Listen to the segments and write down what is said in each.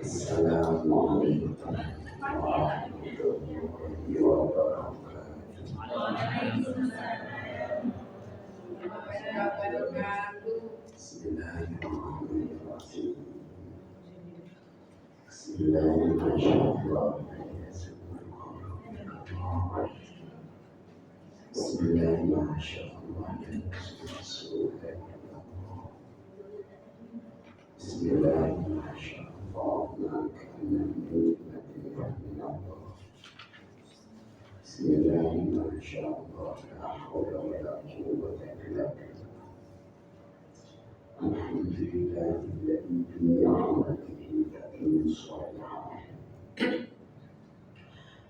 Assalamualaikum warahmatullahi wabarakatuh. Bismillahirrahmanirrahim. Bismillahirrahmanirrahim. La haula wa la quwwata illa billah. Alhamdulillahilladzi bi ni'matihi tatimmu shalihat.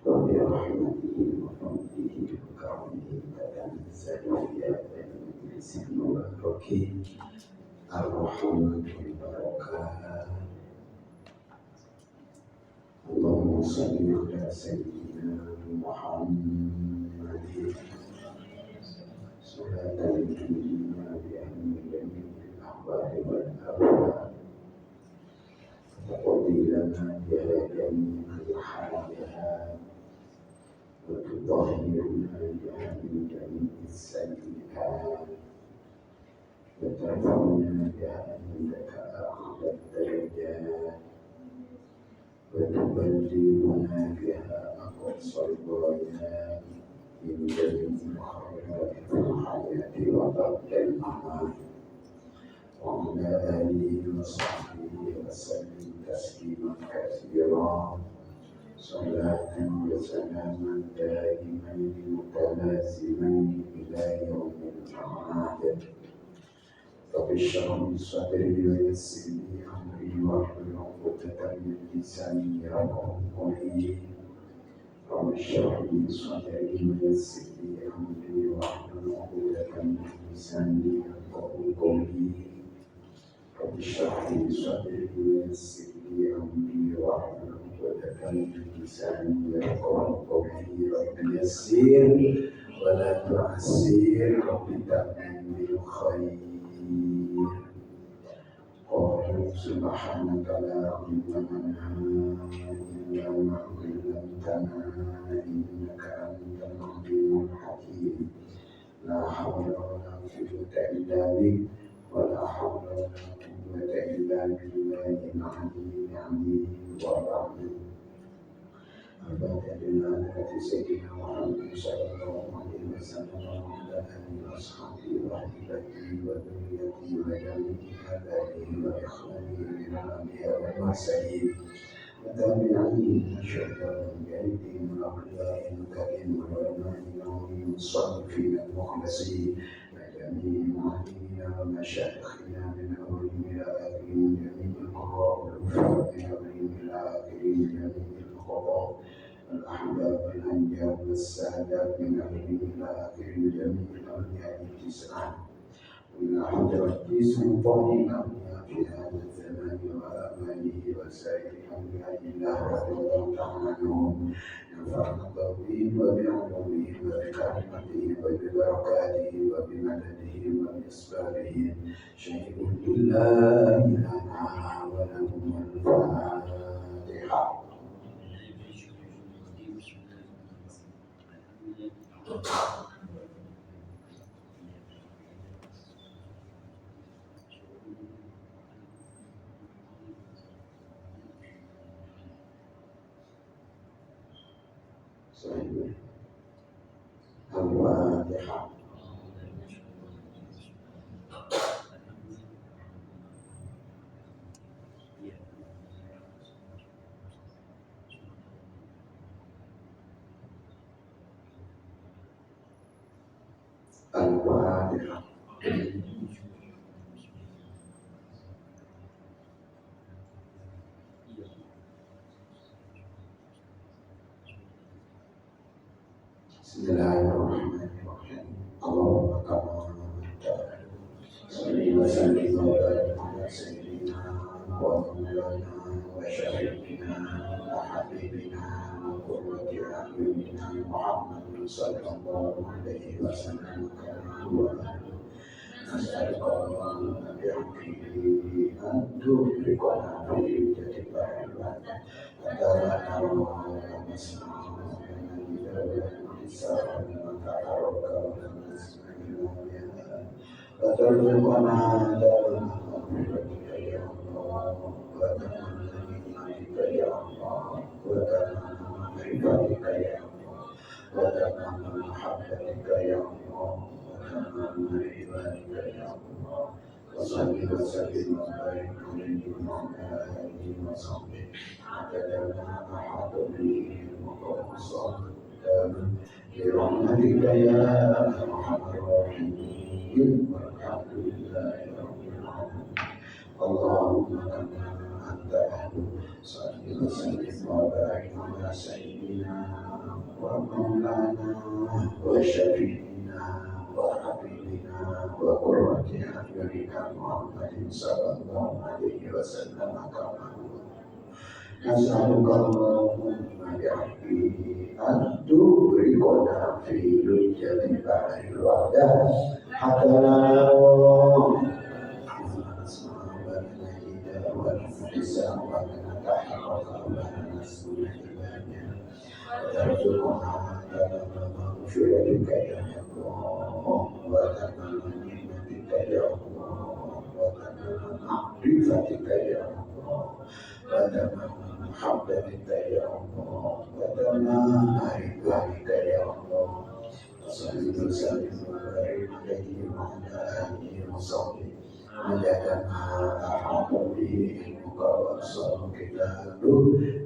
Wa bi rahmatihi wa fadlihi wa karamihi tatanazzalu ayatul majlisil mubarakih. Ar-Rahman wal Barakat. Allahumma shalli ala sayyidina Muhammadin salatan tunjina bi anni jamil ahwali wal afat wa qadi lana biha jamil hajat wa tutahhiruna biha min jamil sayyi'at wa tarfa'una biha indaka a'la darajat وتبلغنا بها أقصى الغايات من جميع خيرات الحياة وبعد الممات وعلى آله وصحبه وسلم تسليما كثيرا صلاة وسلاما دائمين متلازمين إلى يوم المعاد. رب اشرح لي صدري ويسر لي امري واحلل عقدة من لساني يفقهوا قولي. رب اشرح لي صدري ويسر لي امري واحلل عقدة من لساني يفقهوا قولي. رب اشرح لي صدري ويسر لي امري واحلل عقدة من لساني يفقهوا قولي. رب يسر ولا تعسر، رب تمم بالخير. قالوا سبحانك لا علم لنا إلا ما علمتنا إنك أنت العليم الحكيم. لا حول ولا قوة إلا بك ولا حول ولا قوة إلا بالله العلي العظيم. وبعد أبدا سيدنا محمد صلى الله عليه وسلم وعلى آله وأصحابه وأحبته وذريته وجميع آبائه وإخوانه من الأنبياء والمرسلين وتابعين الشهداء والمجاهدين والأولياء الكريم والعلماء العظيم الصالحين المخلصين وجميع معلمينا ومشايخنا من أولهم إلى آخرين جميع القراء والحفاظ من أولهم إلى آخرين جميع الخطاة الأحباب والأنجاب والسادات من أولهم إلى آخرين جميع الأولياء التسعة وإلى حضرة سلطان الأولياء في هذا الزمان وآماله وسائر أولياء الله رضي الله تعالى عنهم. نفعنا الله بهم وبعلومهم وبكرامتهم وببركاتهم وبمددهم وبأسبابهم. شهد لله لنا ولهم الفاتحة. الفاتحة. الفاتحة. Bismillahirrahmanirrahim. Allahumma salli wa sallim wa barik ala sayyidina wa maulana wa syafiqina wa habibina wa qurrati a'yunina Muhammadin sallallahu alaihi wasallam wa nas'aluka Allahumma bi'ahdihi an tu'fiqana fi jadi bahagia adalah Allah وترزقنا دار مغفرتك يا الله وتمنى يا الله وتمنى معرفتك يا الله وتمنى محبتك يا الله وتمنى عبادك يا الله وصل وسلم وبارك عليه وعلى اله وصحبه عدد ما احاط به المقصود برحمتك يا ارحم الراحمين والحمد لله رب العالمين. اللهم كما انت اهل صل وسلم وبارك على سيدنا ومولانا وشفيعنا وحبيبنا وقرة أعيننا محمد صلى الله عليه وسلم كما نسألك اللهم بحقه أن تبركنا في لجة البحر الوحدة حتى لا نرى والحساب ونتحرك ونسمع عبادنا وترزقنا مغفرتك يا الله وتمنى نعمتك يا الله وتمنى معرفتك يا الله وتمنى محبتك يا الله وتمنى عبادك يا الله وصلي وسلم وبارك عليه وعلى اله وصحبه عدد ما احاط به علمك واحصاه كتابه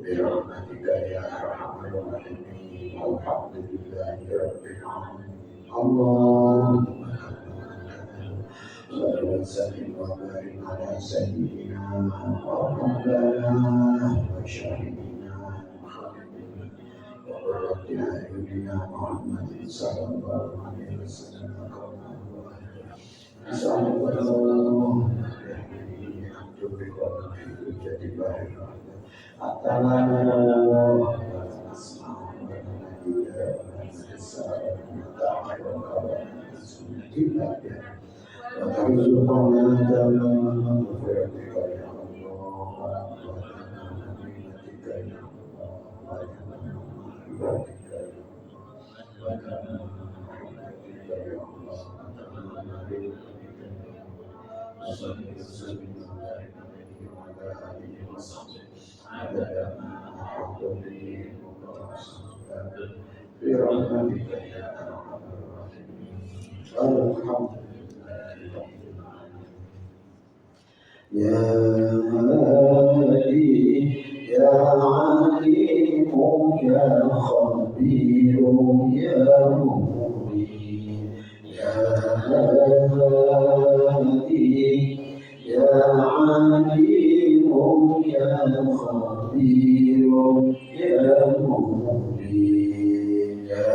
برحمتك يا ارحم الراحمين والحمد لله رب العالمين. اللهم صل وسلم وبارك على سيدنا ومولانا وشفيعنا وحبيبنا وقرة أعيننا محمد صلى الله عليه وسلم نسألك اللهم أن تبركنا في حجة بحر حتى لا نرى ولا نسمع ولا نجد ولا نحس ولا نتعرف ولا نسمع إلا بك وترزقنا تمام مغفرتك يا الله وتمام نعمتك يا الله وتمام عبادك يا الله وتمام محبتك يا الله وتمام رزقك يا الله وصلي وسلم وبارك عليه وعلى اله وصحبه عدد ما احاط به المقاصد برحمتك يا ارحم الراحمين. الحمد يا هادي يا عليم يا خبير يا مبين يا هادي يا عليم يا خبير يا مبين يا هادي يا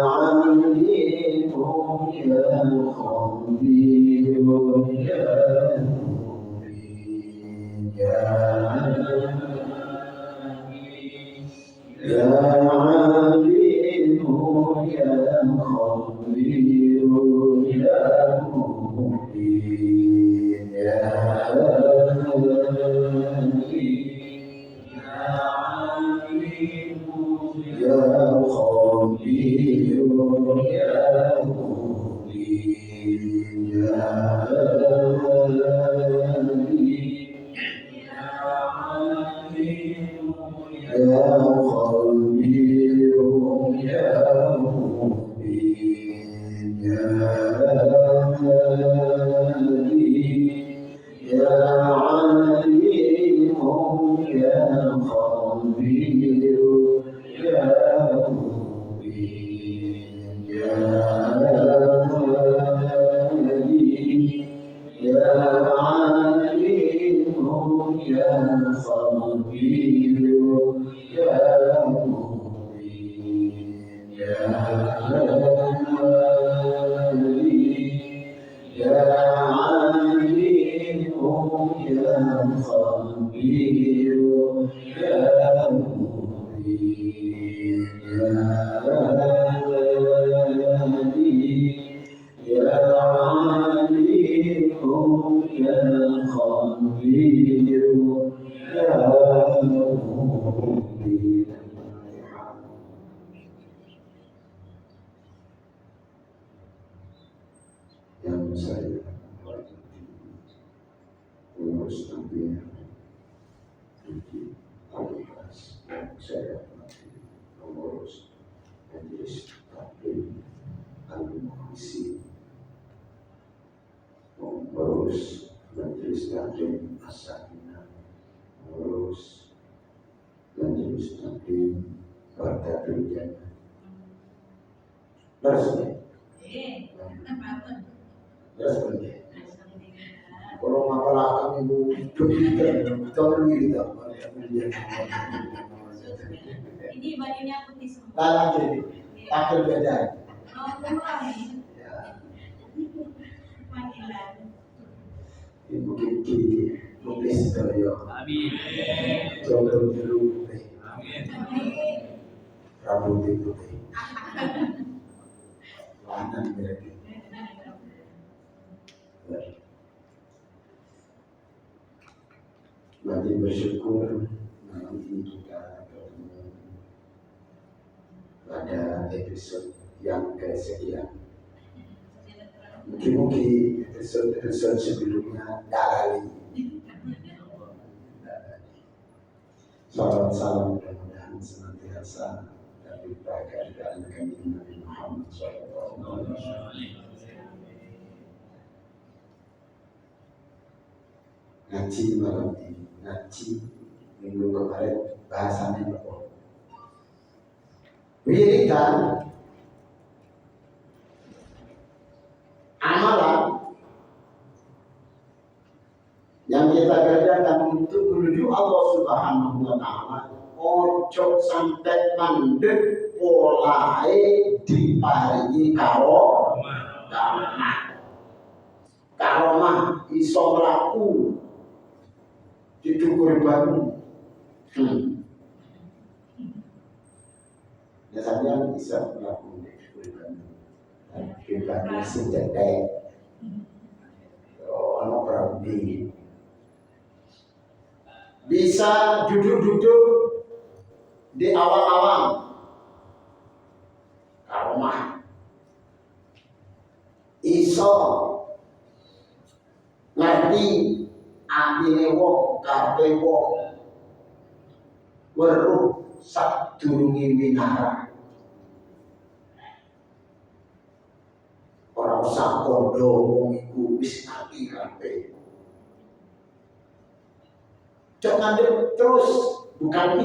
عليم يا خبير يا مبين يا عليم يا خبير يا مبين يا يا خبير يا مبين يا يا خبير يا مبين يا يا عليم يا خبير يا مبين يا يا عليم يا خبير عليم يا خبير يا مبين يا هادي يا عليم يا خبير يا مبين. Yang saya urus nanti kualitas yang saya nanti mengurus majelis taklim al-mukhisi, mengurus majelis taklim as-sakinah, mengurus majelis taklim Badatul Jannah. Bersih. Bersih. Kalau masalah kami demikian, tahun ini tak ini bajunya putih semua. Lagi, takut beda. Oh, ya. Ibu Kiki, mungkin sekali. Amin. Jodoh dulu. Amin. Rambut putih. Lanang berarti. Nanti bersyukur malam ini kita bertemu pada episode yang kesekian. Mungkin episode sebelumnya dalali. Salam mudah-mudahan senantiasa dari keadaan kami Nabi Muhammad SAW. Ngaji malam ini, ngaji minggu kemarin bahasanya apa? Wiridan amalan yang kita kerjakan untuk menuju Allah Subhanahu wa Ta'ala, ojo sampai mandek polae diparingi karomah iso mlaku dicukur baru. Ya saya bisa melakukan dicukur senjata. Oh, anak berarti bisa duduk-duduk di awal-awal karomah. Iso ngerti atine wong kabeh wong weruh sadurunge winara. Ora usah kondo wong iku wis ngerti kabeh. Jangan terus, bukan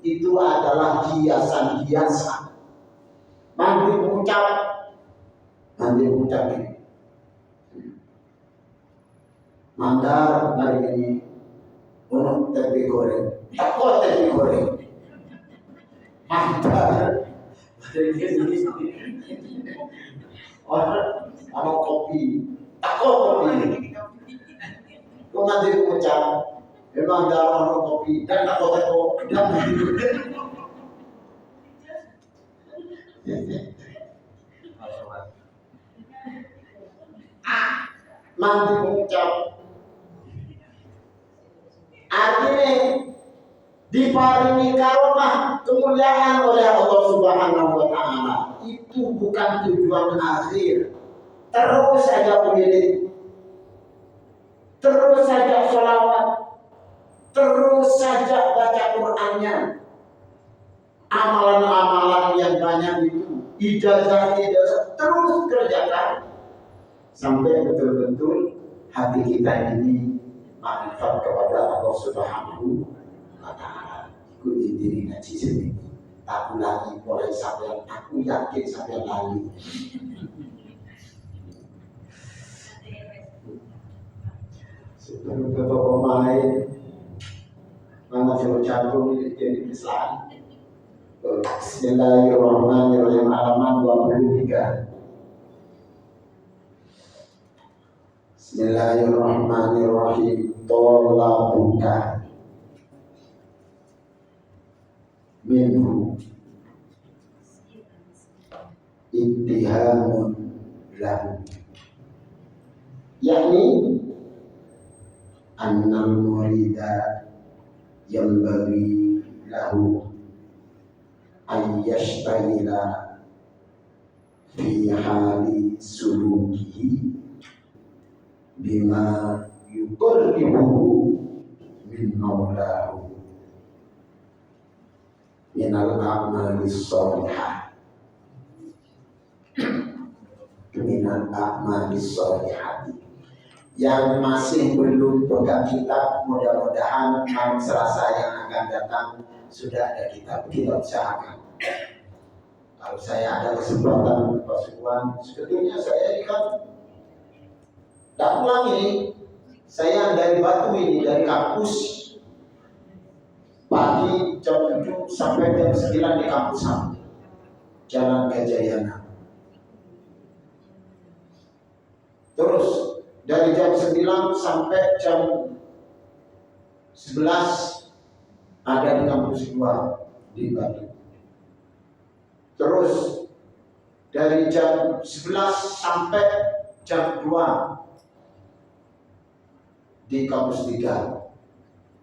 itu adalah hiasan-hiasan. Mandi mengucap ini. Mandar hari ini untuk tempe goreng, takut tempe goreng. Mandar hari ini orang sama kopi, takut kopi. Kau nanti mengucap, memang ada orang kopi dan takut dan mandi mengucap. Artinya diparingi karomah kemuliaan oleh Allah Subhanahu wa Ta'ala. Itu bukan tujuan akhir. Terus saja memilih, terus saja sholawat, terus saja baca Qur'annya. Amalan-amalan yang banyak itu, ijazah terus kerjakan sampai betul-betul hati kita ini manfaat kepada Allah Subhanahu wa Ta'ala. Ikuti diri ngaji sini. Aku lagi boleh sampai, aku yakin sampai lagi. Sebelum beberapa pemain mana jauh jago jadi Islam. Bismillahirrahmanirrahim. Halaman 23. Bismillahirrahmanirrahim. Tolabuka minhu ittihamun lahu, yakni annal murida yanbaghi lahu ayyashtagila fi hali sulukihi bima yuqarribuhu min maulahu minal a'malis sholihah, minal a'malis sholihah. Yang masih belum pegang kitab, mudah-mudahan malam Selasa yang akan datang sudah ada kitab, kita usahakan. Kalau saya ada kesempatan Pak Sukwan, sebetulnya saya kan tak pulang ini, saya dari Batu ini, dari kampus pagi jam 7 sampai jam 9 di kampus Jalan Gajayana. Terus dari jam 9 sampai jam 11 ada di kampus 2 di Batu. Terus dari jam 11 sampai jam 2 di kampus 3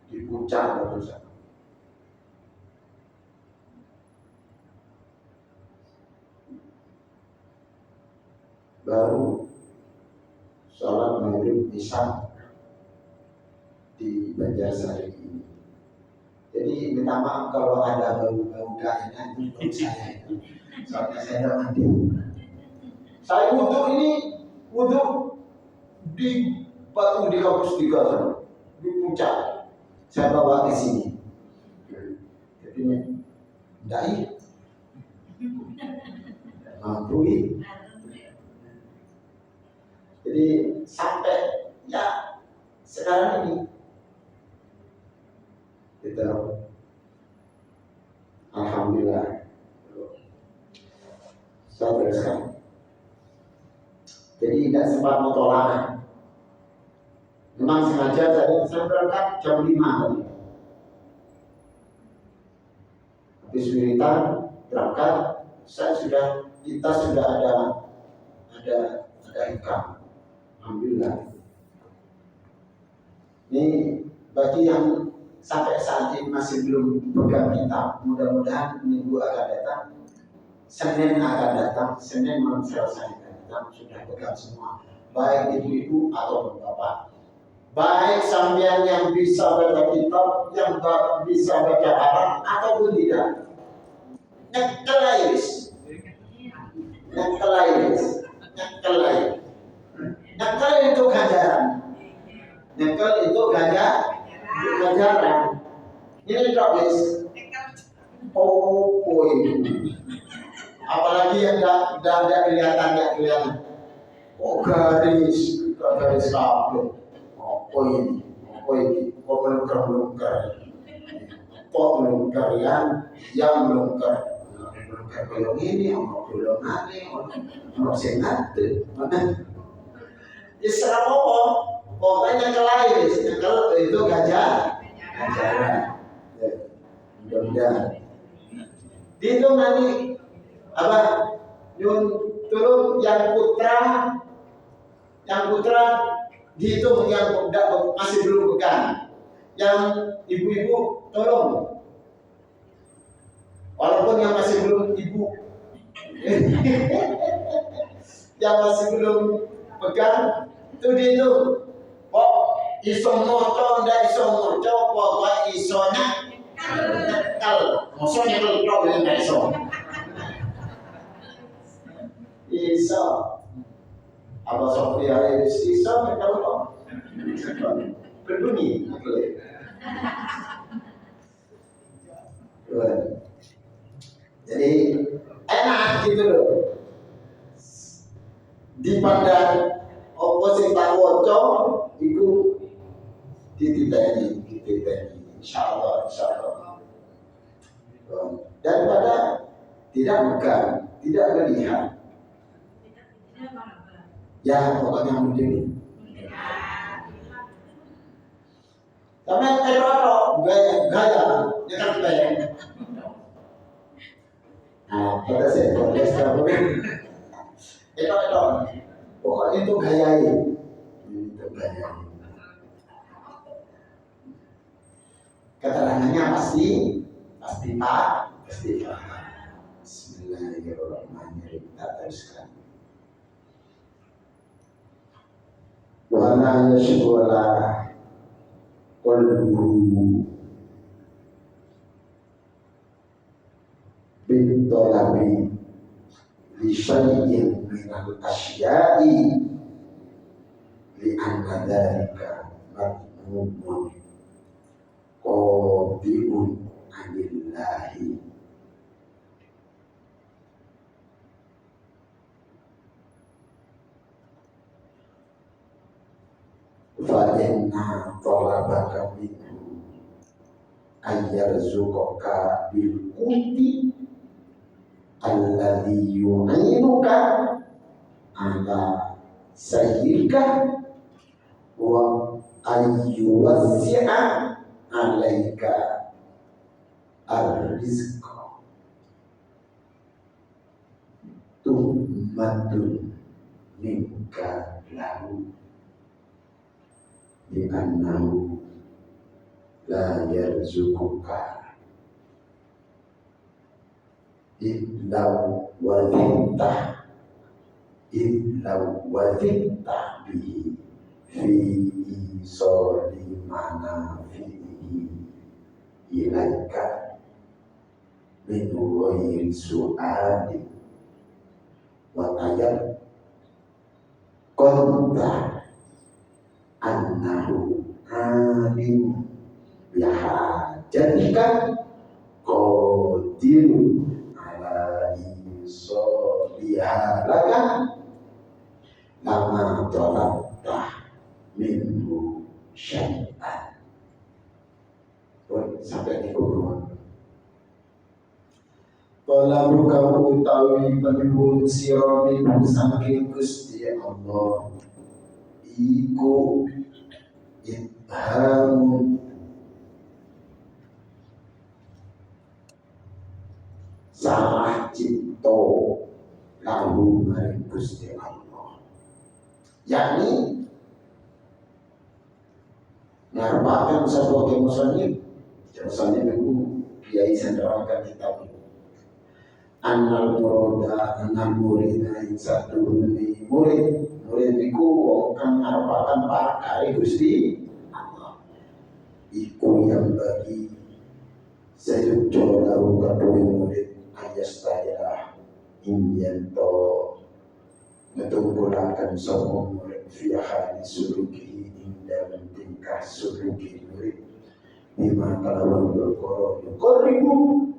di Puncak Batu sana. Baru sholat maghrib isya di Banjarsari ini. Jadi minta maaf kalau ada bau-bau gak enak, itu bau saya. Soalnya saya tidak mandi. Saya wudhu di Batu di kampus 3 sana, di Puncak. Saya bawa ke sini. Jadi dai mampu. Jadi sampai ya sekarang ini kita alhamdulillah saya teruskan. Jadi tidak sempat mutolak. Memang sengaja saya berangkat jam 5 tadi. Habis wiritan berangkat, kita sudah ada hikam. Alhamdulillah. Ini bagi yang sampai saat ini masih belum pegang kitab, mudah-mudahan minggu akan datang, Senin akan datang, Senin malam Selasa akan datang, sudah pegang semua, baik ibu-ibu atau bapak. Baik sampean yang bisa baca kitab, yang bisa baca Arab ataupun tidak. Nyekelais. Nyekel itu ganjaran. Nyekel itu ganjaran. Ini tulis. Oh, ini. Apalagi yang tidak kelihatan. Oh, garis kabel. Oh, ini. Oh, melungker. Oh, melungker yang melungker. Melungker belum ini, belum nanti, belum sengat. Isra pokoknya kelais, itu ganjaran. Mudah-mudahan. Itu nanti apa? Turun yang putra dihitung yang masih belum pegang. Yang ibu-ibu tolong. Walaupun yang masih belum ibu, yang masih belum pegang itu dihitung. Kok iso moco ndak iso moco, pokoknya isonya nyekel. Maksudnya kalau ndak iso. Iso. Apa Sofia iso nyekel kok? Berbunyi. Jadi enak gitu loh. Dipandang oposisi tak wocok itu dititeni insyaallah. Daripada tidak megang, tidak melihat. Ya pokoknya mungkin siapa itu pokoknya itu gayanya keterangannya pasti pak pasti paham. Bismillahirrahmanirrahim. Kita teruskan. Wala yashghala qalbuhu bintolabi li syai'in minal asya'i li anna dhalika madmumun qadi'un anillahi fa inna talabaka minhu ayyarzuqaka bil quti alladhi yu'inuka ala sayyika wa ayyuwassi'a alaika ar-rizqa tuhmatun minka lahu li'annahu la yarzuquka illau wazintah bihi fi isoli mana fihi ilaika min ghairi su'ali wa tayat konta annahu alim bihajatika qadirun ala isoliha laka lama tolabtah minhu syai'an. Sampai di kubur Talabuka utawi penyuhun sira minhu saking Gusti Allah iku ibhamun salah cipto lahu maring Gusti Allah, yakni ngarepaken sapa musannif itu kiai senderakan kitab annal murada annal murida ing sadurunge murid niku wong kang ngarepaken parakare Gusti Allah iku yang bagi sejojo lalu kadue murid ayastayah inyanto ngetumpulakan sapa murid fi'ahani suluki ing dalam tingkah suluki murid bima kalawan berkoro yukoribu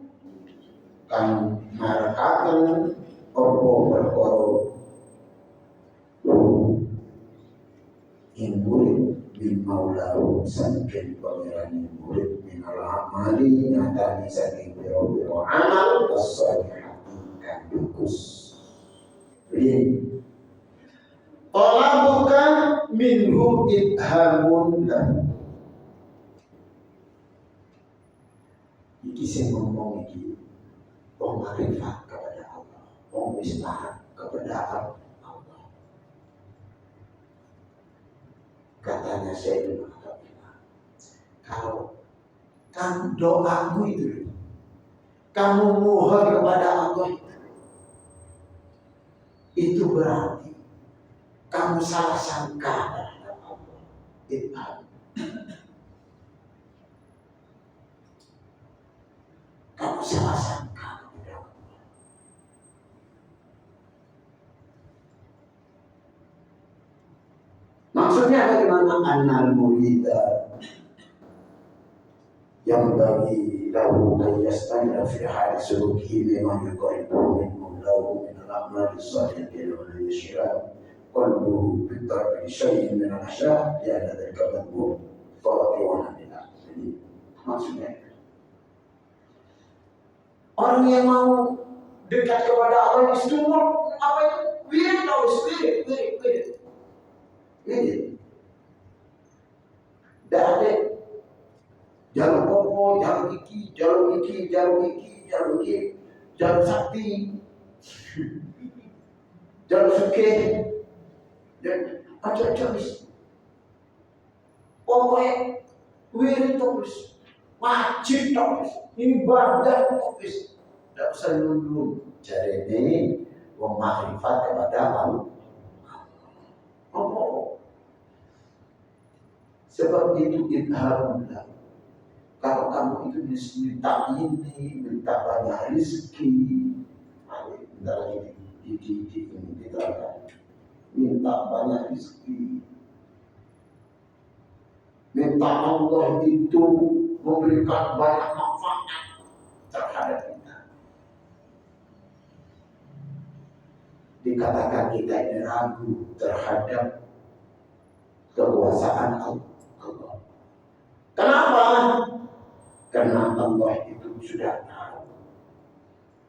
kan marakakan opo berkoro ing murid bimaulahu saking pangerani murid minal amali nyatani saking biro-biro amal as-salihati kan bagus talabuka minhu ibhamun lahu. Iki sing ngomong iki wong makrifat kepada Allah, wong wis taat kepada Allah. Katanya saya itu kalau kamu doamu itu, kamu mohon kepada Allah itu berarti kamu salah sangka terhadap Allah. Ibham. Kamu salah sangka kepada Allah. Maksudnya bagaimana? Annal murida yang bagi lahu ayastanya fi hal suluki memang yuqaribu min lahu min al-amal as-salihah wa yashra qalbuhu bi tarki syai'in min al-asya ya dzalika madhmum fa'tiwana billah. Jadi maksudnya orang yang mau dekat kepada Allah itu apa itu? Wirid. Tidak ada jalur popo, jalur iki, jalur sakti. Jangan suka dan aja bis. Pokoknya wirid terus, wajib terus, ibadah terus. Tidak usah nunggu. Jadi ini memakrifat kepada Allah. Sebab itu ilhamullah. Kalau kamu itu minta ini, minta banyak rezeki, minta lagi minta banyak rezeki, minta Allah itu memberikan banyak manfaat terhadap kita. Dikatakan kita ini ragu terhadap kekuasaan Allah. Kenapa? Karena Allah itu sudah tahu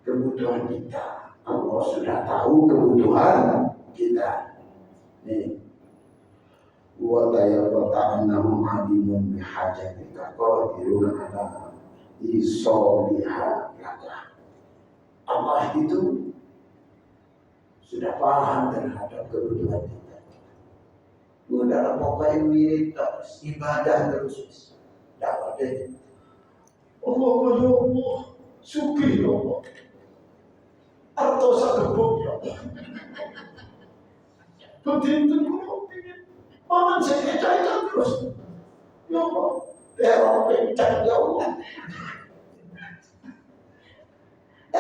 kebutuhan kita. Allah sudah tahu kebutuhan kita. Nih, wa tayabba'annahum 'alimun bihajatika qadirun 'ala isoliha laka. Allah itu sudah paham terhadap kebutuhan kita. Udah pokoknya wirid terus, ibadah terus. Dapat deh. Allah, suki Allah. Atau sakebuk ya Allah. Penting kulo pingin. Paman saya cari terus. Ya Allah, teror pencet ya Allah.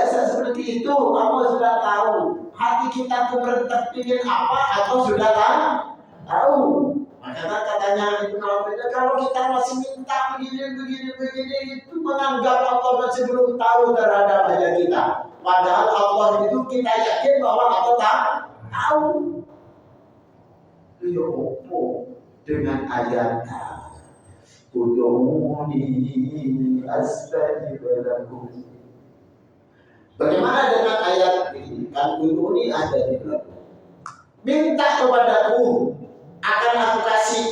Seperti itu, Allah sudah tahu. Hati kita tuh merentak pingin apa atau sudah tahu. Makanya katanya Ibnu Al-Qayyim, kalau kita masih minta begini itu menganggap Allah masih belum tahu terhadap hajat kita. Padahal Allah itu kita yakin bahwa Allah tahu. Ya apa dengan ayat Ud'uni astajib lakum. Bagaimana dengan ayat ini? Kan Ud'uni astajib lakum. Minta kepadaku akan aku kasih.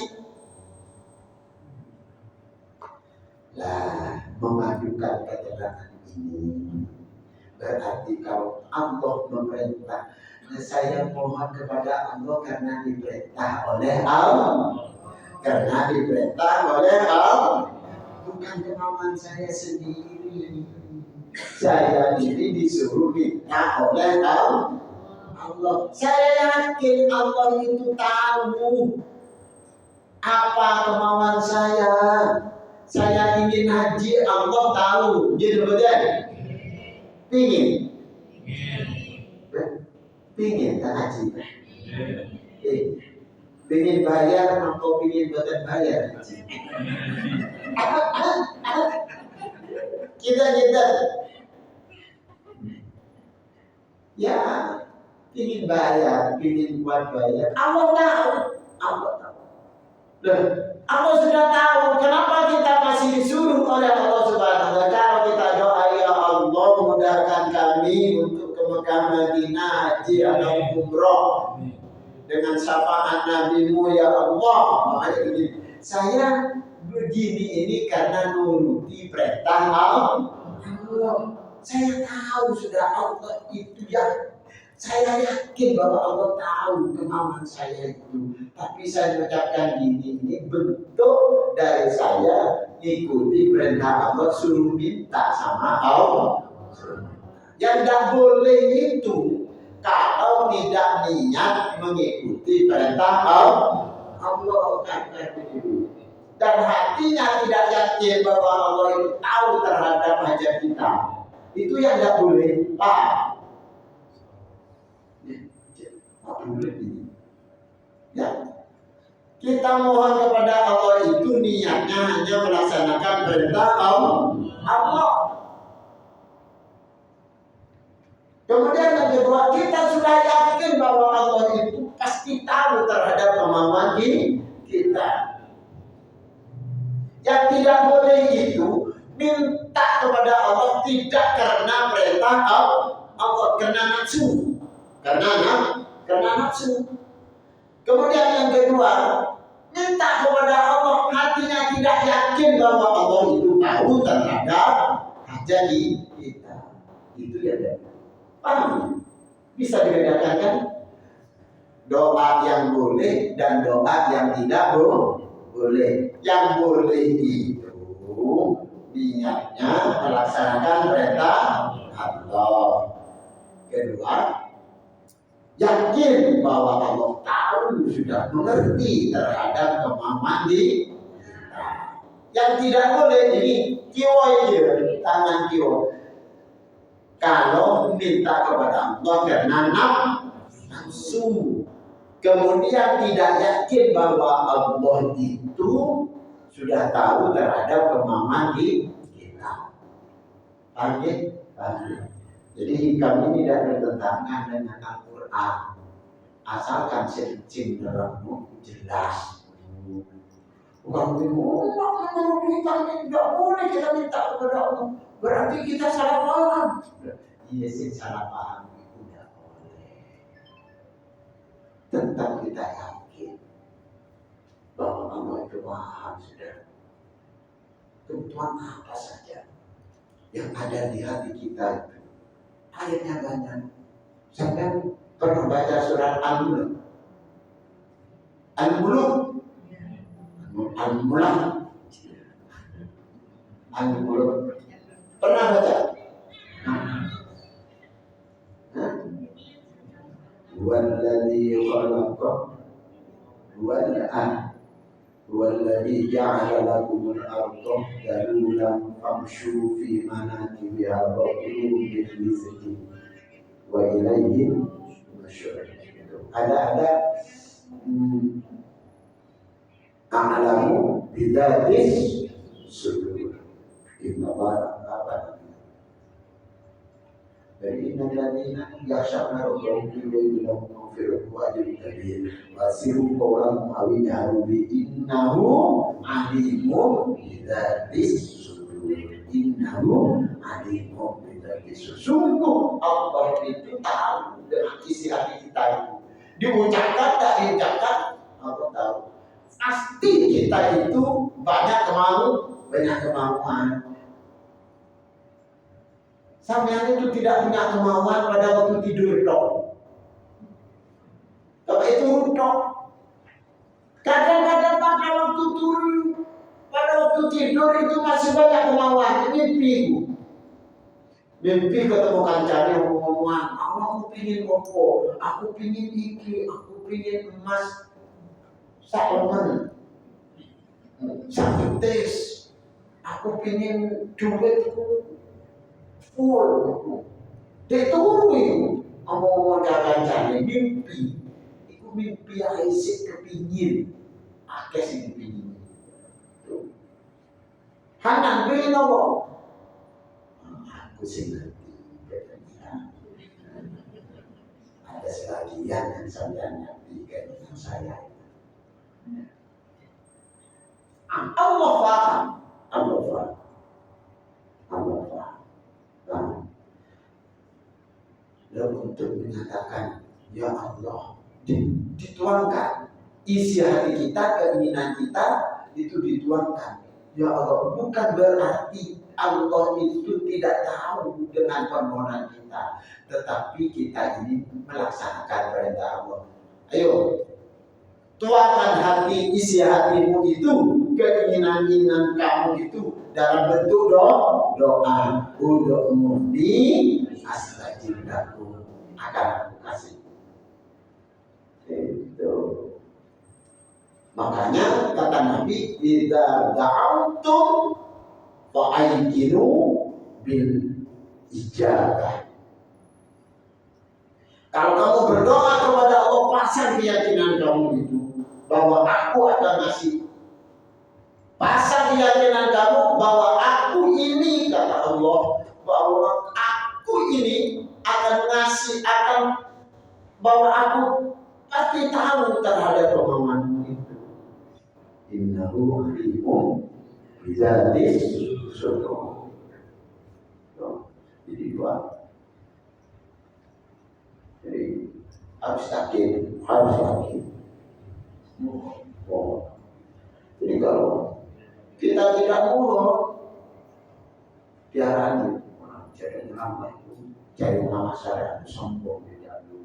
Lah, memadukan keterangan ini berarti kalau Allah memerintah, saya mohon kepada Allah karena diperintah oleh Allah. Karena diperintah oleh Allah, bukan kemauan saya sendiri. Saya ini disuruh minta oleh Allah. Saya yakin Allah itu tahu apa kemauan saya. Saya ingin haji, Allah tahu. Gitu betul? Pingin kan haji? Pingin bayar atau pingin bukan bayar? Kita ya ingin bayar, ingin buat bayar. Allah tahu. Dan Allah sudah tahu. Kenapa kita masih disuruh oleh Allah Subhanahu wa Ta'ala? Kita doa, ya Allah mudahkan kami untuk ke Mekah Madinah haji atau umroh dengan syafaat Nabi-Mu ya Allah. Makanya begini, saya begini ini karena nuruti perintah Allah. Saya tahu sudah Allah itu ya. Saya yakin bahwa Allah tahu kemauan saya itu. Tapi saya ucapkan ini bentuk dari saya ikuti perintah Allah, suruh minta sama Allah. Yang tidak boleh itu kalau tidak niat mengikuti perintah Allah kata begitu. Dan hatinya tidak yakin bahwa Allah itu tahu terhadap hajat kita. Itu yang tidak boleh. Ya, kita mohon kepada Allah itu niatnya hanya melaksanakan perintah Allah. Kemudian yang kedua, kita sudah yakin bahwa Allah itu pasti tahu terhadap kemauan kita. Yang tidak boleh itu minta kepada Allah tidak karena perintah Allah, karena nafsu. Karena nafsu. Kemudian yang kedua, minta kepada Allah, hatinya tidak yakin bahwa Allah itu tahu terhadap hajat kita. Itu ya, paham? Bisa dibedakan kan? Doa yang boleh dan doa yang tidak boleh. Yang boleh itu niatnya melaksanakan perintah Allah. Kedua, yakin bahwa Allah tahu sudah mengerti terhadap kemampuan kita. Yang tidak boleh ini kiwa aja, tangan kiwa. Kalau minta kepada Allah karena nafsu, kemudian tidak yakin bahwa Allah itu sudah tahu terhadap kemampuan kita. Paham ya? Jadi kami tidak bertentangan dengan Al-Quran, asalkan cenderung jelas. Bukan bingung, kita tidak boleh kita minta kepada Allah. Berarti kita salah paham. Iya sih, salah paham itu tidak boleh. Tetap kita yakin bahwa Allah itu paham sudah. Kebutuhan apa saja yang ada di hati kita itu. Ayatnya banyak. Saya pernah baca surat Al-Mulk. Al-Mulk. Al-Mulk. Al-Mulk. Pernah baca? Walladzi khalaqa walladzi ja'ala lakumul arda dalulan famshu fi manakibiha wa kulu min rizqihi wa ilayhi nusyur. Ada a'lamu bidzatis sudur. Inna Allah dari innalladzina yakhshawna rabbahum bil ghaibi lahum maghfiratun wa ajrun kabir. Wasiru qawlan awijaru bi innahu alimun bidzatis sudur. Innahu alimun bidzatis sudur. Sungguh Allah itu tahu dengan isi hati kita itu. Diucapkan tak diucapkan, Allah tahu. Pasti kita itu banyak kemauan. Sampean itu tidak punya kemauan pada waktu tidur dong. Kalau itu dong. Kadang-kadang pada waktu tidur itu masih banyak kemauan. Mimpi ketemu kancane omongan, aku pingin opo, aku pingin iki, aku pingin emas saklemen, sabetes, aku pingin duitku full. Dituri omongan kancane mimpi, itu mimpi yang isik kepingin, akeh sing kepingin. Hanan pingin opo? Aku sih ngerti, ada sebagian yang saya ngerti dengan saya. Allah paham. Dan untuk menyatakan, ya Allah, dituangkan isi hati kita, keinginan kita itu dituangkan. Ya Allah, bukan berarti Allah itu tidak tahu dengan permohonan kita, tetapi kita ini melaksanakan perintah Allah. Ayo, tuangkan hati, isi hatimu itu, keinginan kamu itu dalam bentuk doa. Ud'uni astajib lakum, akan aku kasih. Itu. Makanya kata Nabi, idza da'autum fa'aykinu bil ijabah. Kalau kamu berdoa kepada Allah, pasang keyakinan kamu itu bahwa aku akan ngasih. Pasang keyakinan kamu bahwa aku ini, kata Allah, bahwa aku ini akan ngasih, bahwa aku pasti tahu terhadap kemauanmu itu. Innahu alimun bidzatis sudur. Jadi dua. Jadi harus yakin. Jadi kalau kita tidak mau piaraan jadi ulama itu, jadi ulama syariat sombong tidak dulu.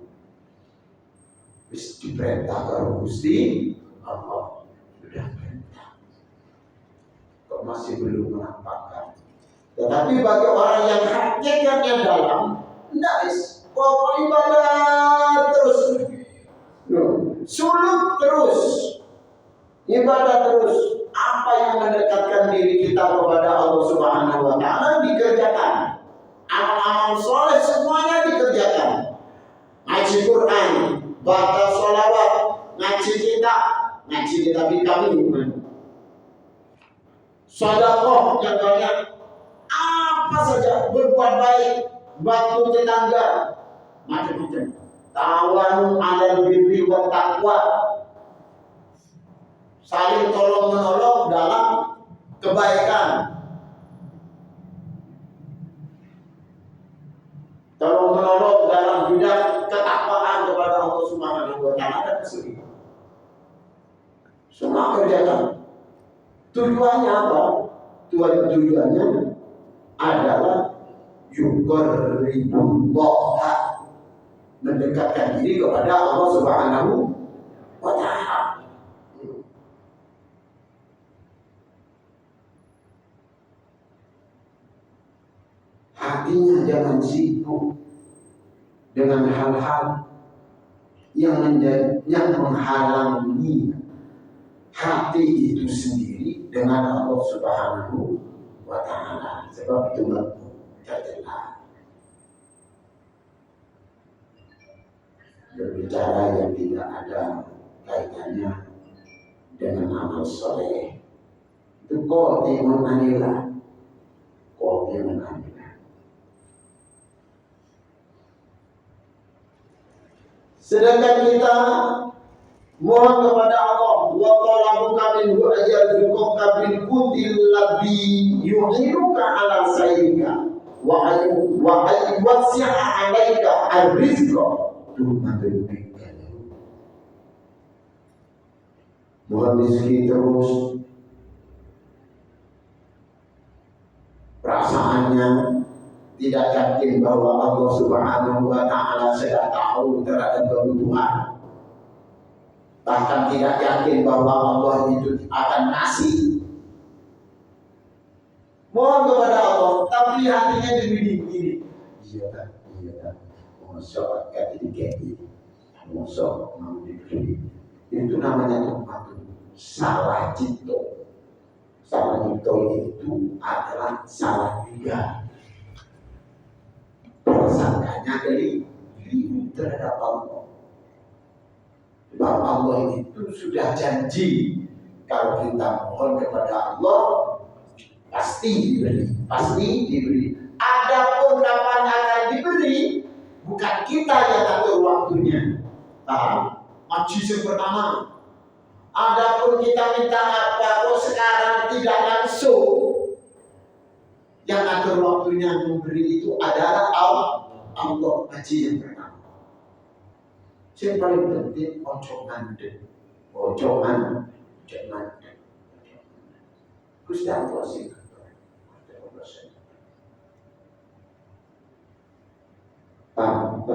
wis diperintah karo Gusti Allah. Sudah perintah. Kok masih belum menampakkan. Tetapi bagi orang yang hakikatnya dalam, enggak wis, pokok ibadah terus. Suluk terus. Ibadah terus. Apa yang mendekatkan diri kita kepada Allah Subhanahu wa taala dikerjakan. Amal-amal soleh semuanya dikerjakan. Ngaji Quran, baca sholawat, ngaji kitab kami. Sedekah yang banyak, apa saja, berbuat baik, bantu tetangga, macam-macam. Tawanu 'alal birri wa taqwa. Saling tolong menolong dalam kebaikan. Tolong menolong dalam bidang ketakwaan kepada Allah Subhanahu wa taala dan kesulitan. Semua kerjakan. Tujuannya apa? Tujuannya adalah yuqarribullah, mendekatkan diri kepada Allah Subhanahu wa taala. Hatinya jangan sibuk dengan hal-hal yang menghalangi hati itu sendiri dengan Allah Subhanahu wa taala. Sebab itu tercela. Berbicara yang tidak ada kaitannya dengan amal soleh itu qatimun anillah. Sedangkan kita mohon kepada Allah, wa talabuka minhu ayyazuka bil qutil ladzi yu'inuka ala sayyika wa ayyuwasi'a 'alaika ar-rizqa tu'madrika. Mohon rezeki terus, perasaannya tidak yakin bahwa Allah Subhanahu wa taala sudah tahu terhadap kebutuhan. Bahkan tidak yakin bahwa Allah itu akan kasih. Mohon kepada Allah, tapi hatinya begini. Iya kan. Masya Allah, ini Masya mau diberi. Itu namanya tempat salah cipto. Salah cipto itu adalah salah juga. Persangkanya keliru terhadap Allah. Sebab Allah itu sudah janji kalau kita mohon kepada Allah pasti diberi. Adapun kapan akan diberi, bukan kita yang atur waktunya. Paham? Majlis yang pertama. Adapun kita minta apa kok sekarang tidak langsung. Yang atur waktunya memberi itu adalah Allah. Haji yang pertama. Yang paling penting ojo mandek. Gusti Allah sih. Paham.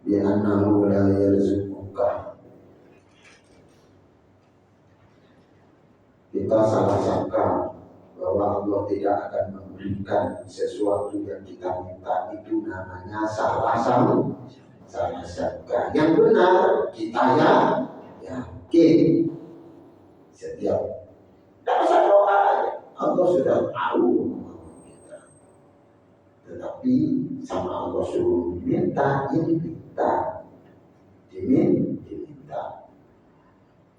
Bi'annahu la yarzuquka. Kita salah sangka bahwa Allah tidak akan memberikan sesuatu yang kita minta, itu namanya salah sangka. Yang benar kita yakin. Setiap tidak usah doa aja, Allah sudah tahu kita. Tetapi sama Allah suruh diminta, diminta.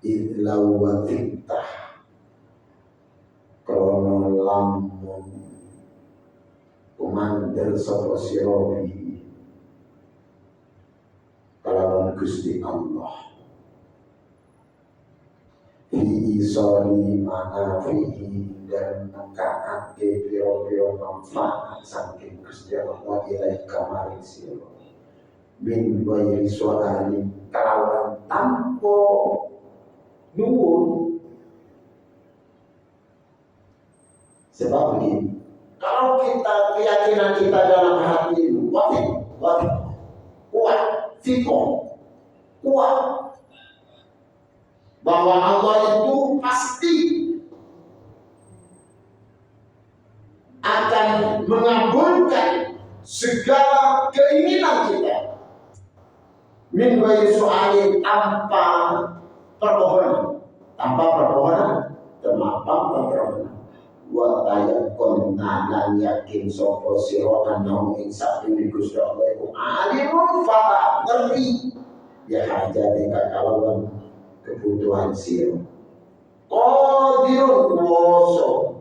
Idlau wa tiktah krono lamun kumandel sapa sira kalawan Gusti Allah fi isori manafihi dan mengkaake piro-piro manfaat saking Gusti Allah ilaih kamaring sira min ghairi su'ali kalawan tanpa nuwun Sebab begini, kalau keyakinan kita dalam hati itu kuat, fikoh, kuat bahwa Allah itu pasti akan mengabulkan segala keinginan kita min ghairi su'alin, tanpa permohonan wa tayakkun lan yakin sapa sira ana ing sakjroning Gusti Allah iku alimun fa ngerti ya hajate kalawan kebutuhan sira qadirun kuwasa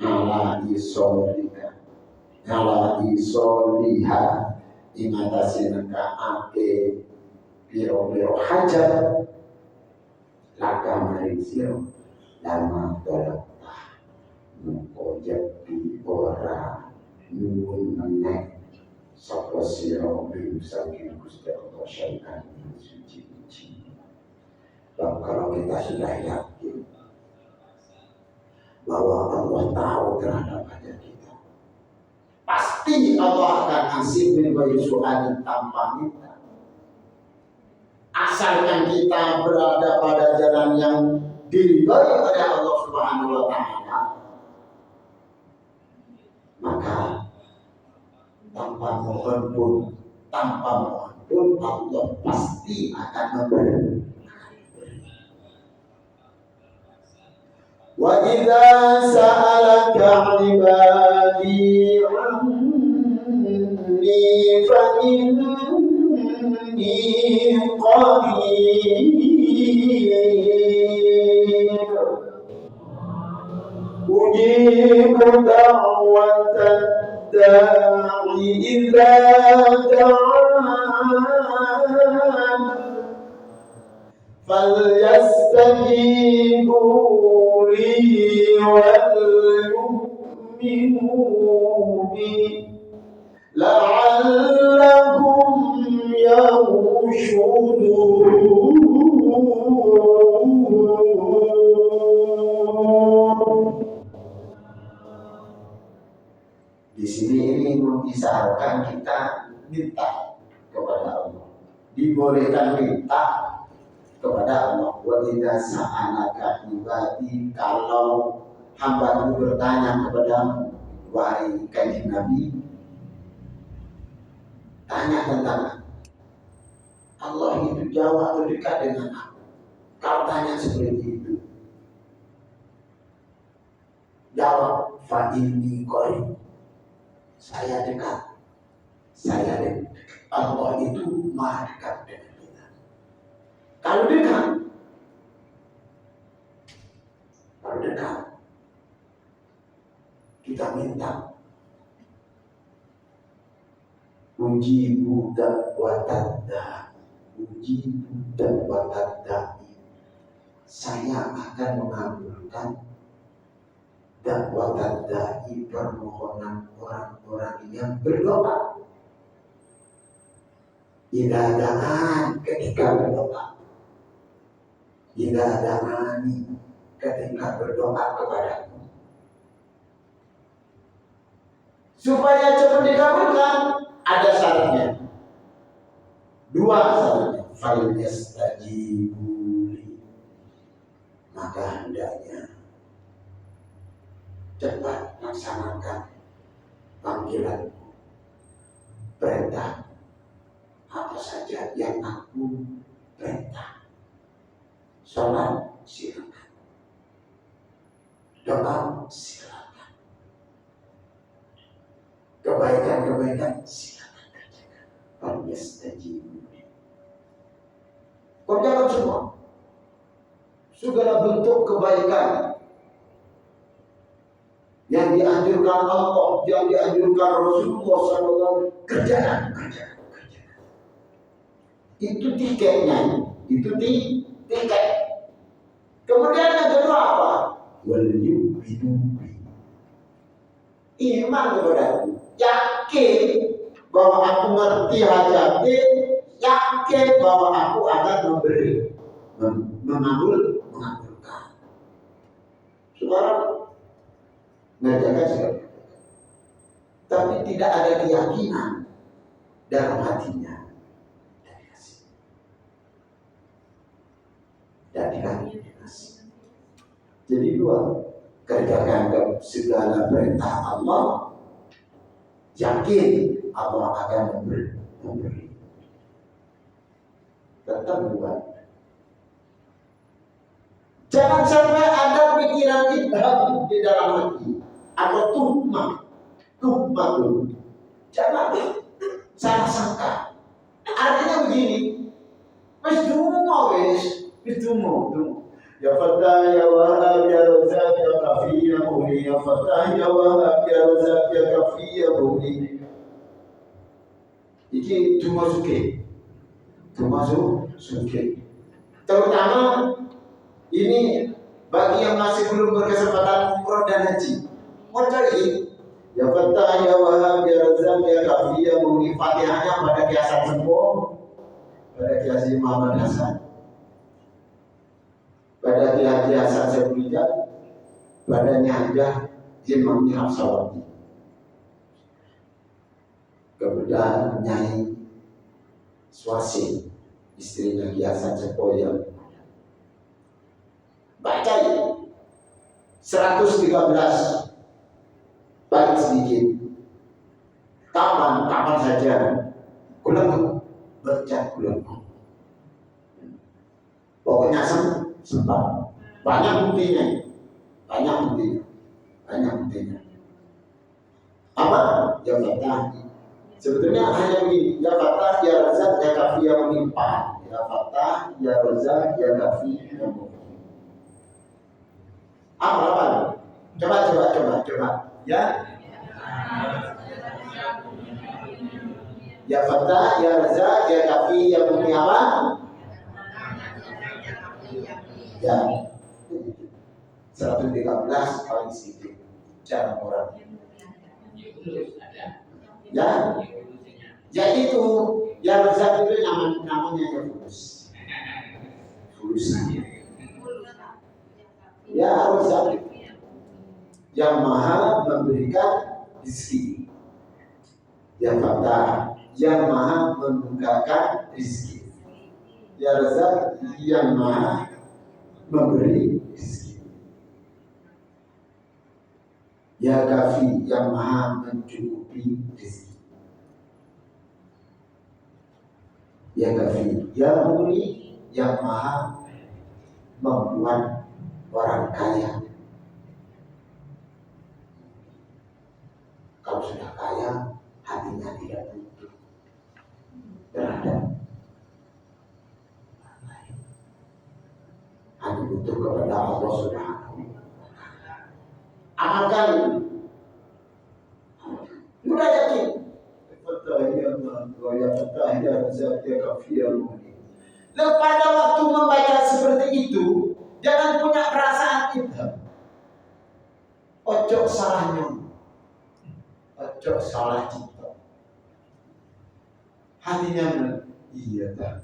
ala iso liha ing atase nekake piro-piro hajat laka maring sira lama tolak muko jadi ora nyuwun menek sapa sira ing saking Gusti Allah syaitan suci-suci. Kalau kita sudah yakin bahwa Allah tahu terhadap hajat kita, pasti Allah akan kasih berbagai soal tanpa minta. Asalkan kita berada pada jalan yang diridhai oleh Allah Subhanahu wa taala, maka tanpa mohon pun Allah pasti akan memberi. Wa idza sa'alaka 'ibadi 'anni fa inni qarib ujibu da'watad da'i idza da'an falyastajibu li wal yu'minu bi la'allahum yarshudun. Di sini ini mengisahkan kita minta kepada Allah, dibolehkan minta kepada Allah. Wa idza sa'alaka ibadi, kalau hamba-Mu bertanya kepadamu wahai kanjeng Nabi, tanya tentang Allah itu jauh atau dekat dengan aku. Kalau tanya seperti itu, jawab fa inni qarib, saya dekat. Allah itu maha dekat dengan kita. Kalau dekat, kita minta ujibu da'watad da'i, saya akan mengabulkan da'watad da'i, permohonan orang-orang yang berdoa. Idza da'an, ketika berdoa. Idza da'ani, ketika berdoa kepadamu. Supaya cepat dikabulkan, ada syaratnya. 2 syaratnya. Fal yastajibuli, maka hendaknya cepat laksanakan panggilanku, perintah apa saja yang aku perintah. Sholat silakan, doa silakan, kebaikan silakan kerjakan. Falyastajibuni, kerjakan semua segala bentuk kebaikan yang dianjurkan Allah, yang dianjurkan Rasulullah SAW, kerjakan. Itu tiketnya, itu tiket. Kemudian yang kedua apa? Wal yu'minu bi, iman kepadaku, yakin bahwa aku ngerti hajatnya, yakin bahwa aku akan memberi, mengabulkan. Saudara, Ngerjakan segala, tapi tidak ada keyakinan dalam hatinya. Dan dikasih. Jadi dua, kerjakan segala perintah Allah, yakin Allah akan memberi. Tetap buat. Jangan sampai ada pikiran idham di dalam hati atau tuhmah dulu. Jangan salah sangka. Artinya begini, wis dumo. Ya Fatah ya Wahab ya Razak ya Kafi ya Muhli, ya Fatah ya Wahab ya Razak ya Kafi ya Muhli. Iki dumo suke. Terutama ini bagi yang masih belum berkesempatan umroh dan haji. Mau cari ya Fatah ya Wahab ya Razak ya Kafi ya Muhli. Fatihahnya pada kiasan Sempo, pada kias Muhammad Hasan, pada kias Hasan Sebujat, pada Nyajah Imam Hafsawati. Kemudian Nyai Swasi, istrinya Kiasan Sepoya, baca 113 baik sedikit. Kapan saja kulang baca kulang. Pokoknya sempat. Banyak buktinya. Apa? Ya Fatah. Sebetulnya hanya begini, ya Fatah, ya Razak, ya Kafi, ya Munifah. Ya Fatah, ya Razak, ya Kafi, ya Munifah. Apa? Coba. Ya Fatah, ya Razak, ya Kafi, ya Munifah. Ya 113 paling sedikit cara orang. Ya itu, ya Razak itu namanya ya fulus. Ya Razak yang maha memberikan rezeki. Ya Fatah yang maha membukakan rezeki. Ya Razak yang maha memberi rezeki. Ya Kafi yang maha mencukupi rezeki. Ya Kafi, ya Muli yang maha membuat orang kaya. Kalau sudah kaya, hatinya tidak butuh terhadap hanya butuh kepada Allah Subhanahu wa Ta'ala. Amalkan, mudah yakin. Lalu pada waktu membaca seperti itu, jangan punya perasaan itu. Ojo salah cipta. Hatinya iya tak.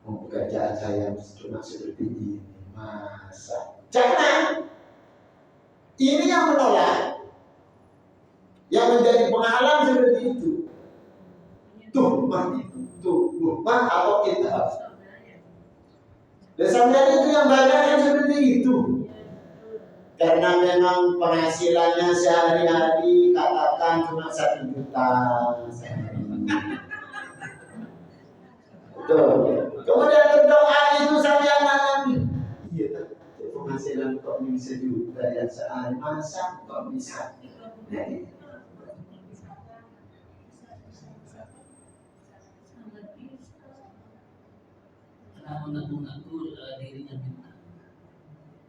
Pekerjaan saya cuma seperti ini, masa? Jangan. Ini yang menolak, yang menjadi penghalang seperti itu. Tuhmah atau kitab. Sampai itu yang banyak yang seperti itu. Karena memang penghasilannya sehari-hari katakan cuma 1 juta. Betul. Kemudian berdoa itu sampai anak iya, penghasilan kok bisa 1 juta ya sehari, masa kok bisa? Nah, mengaku dirinya minta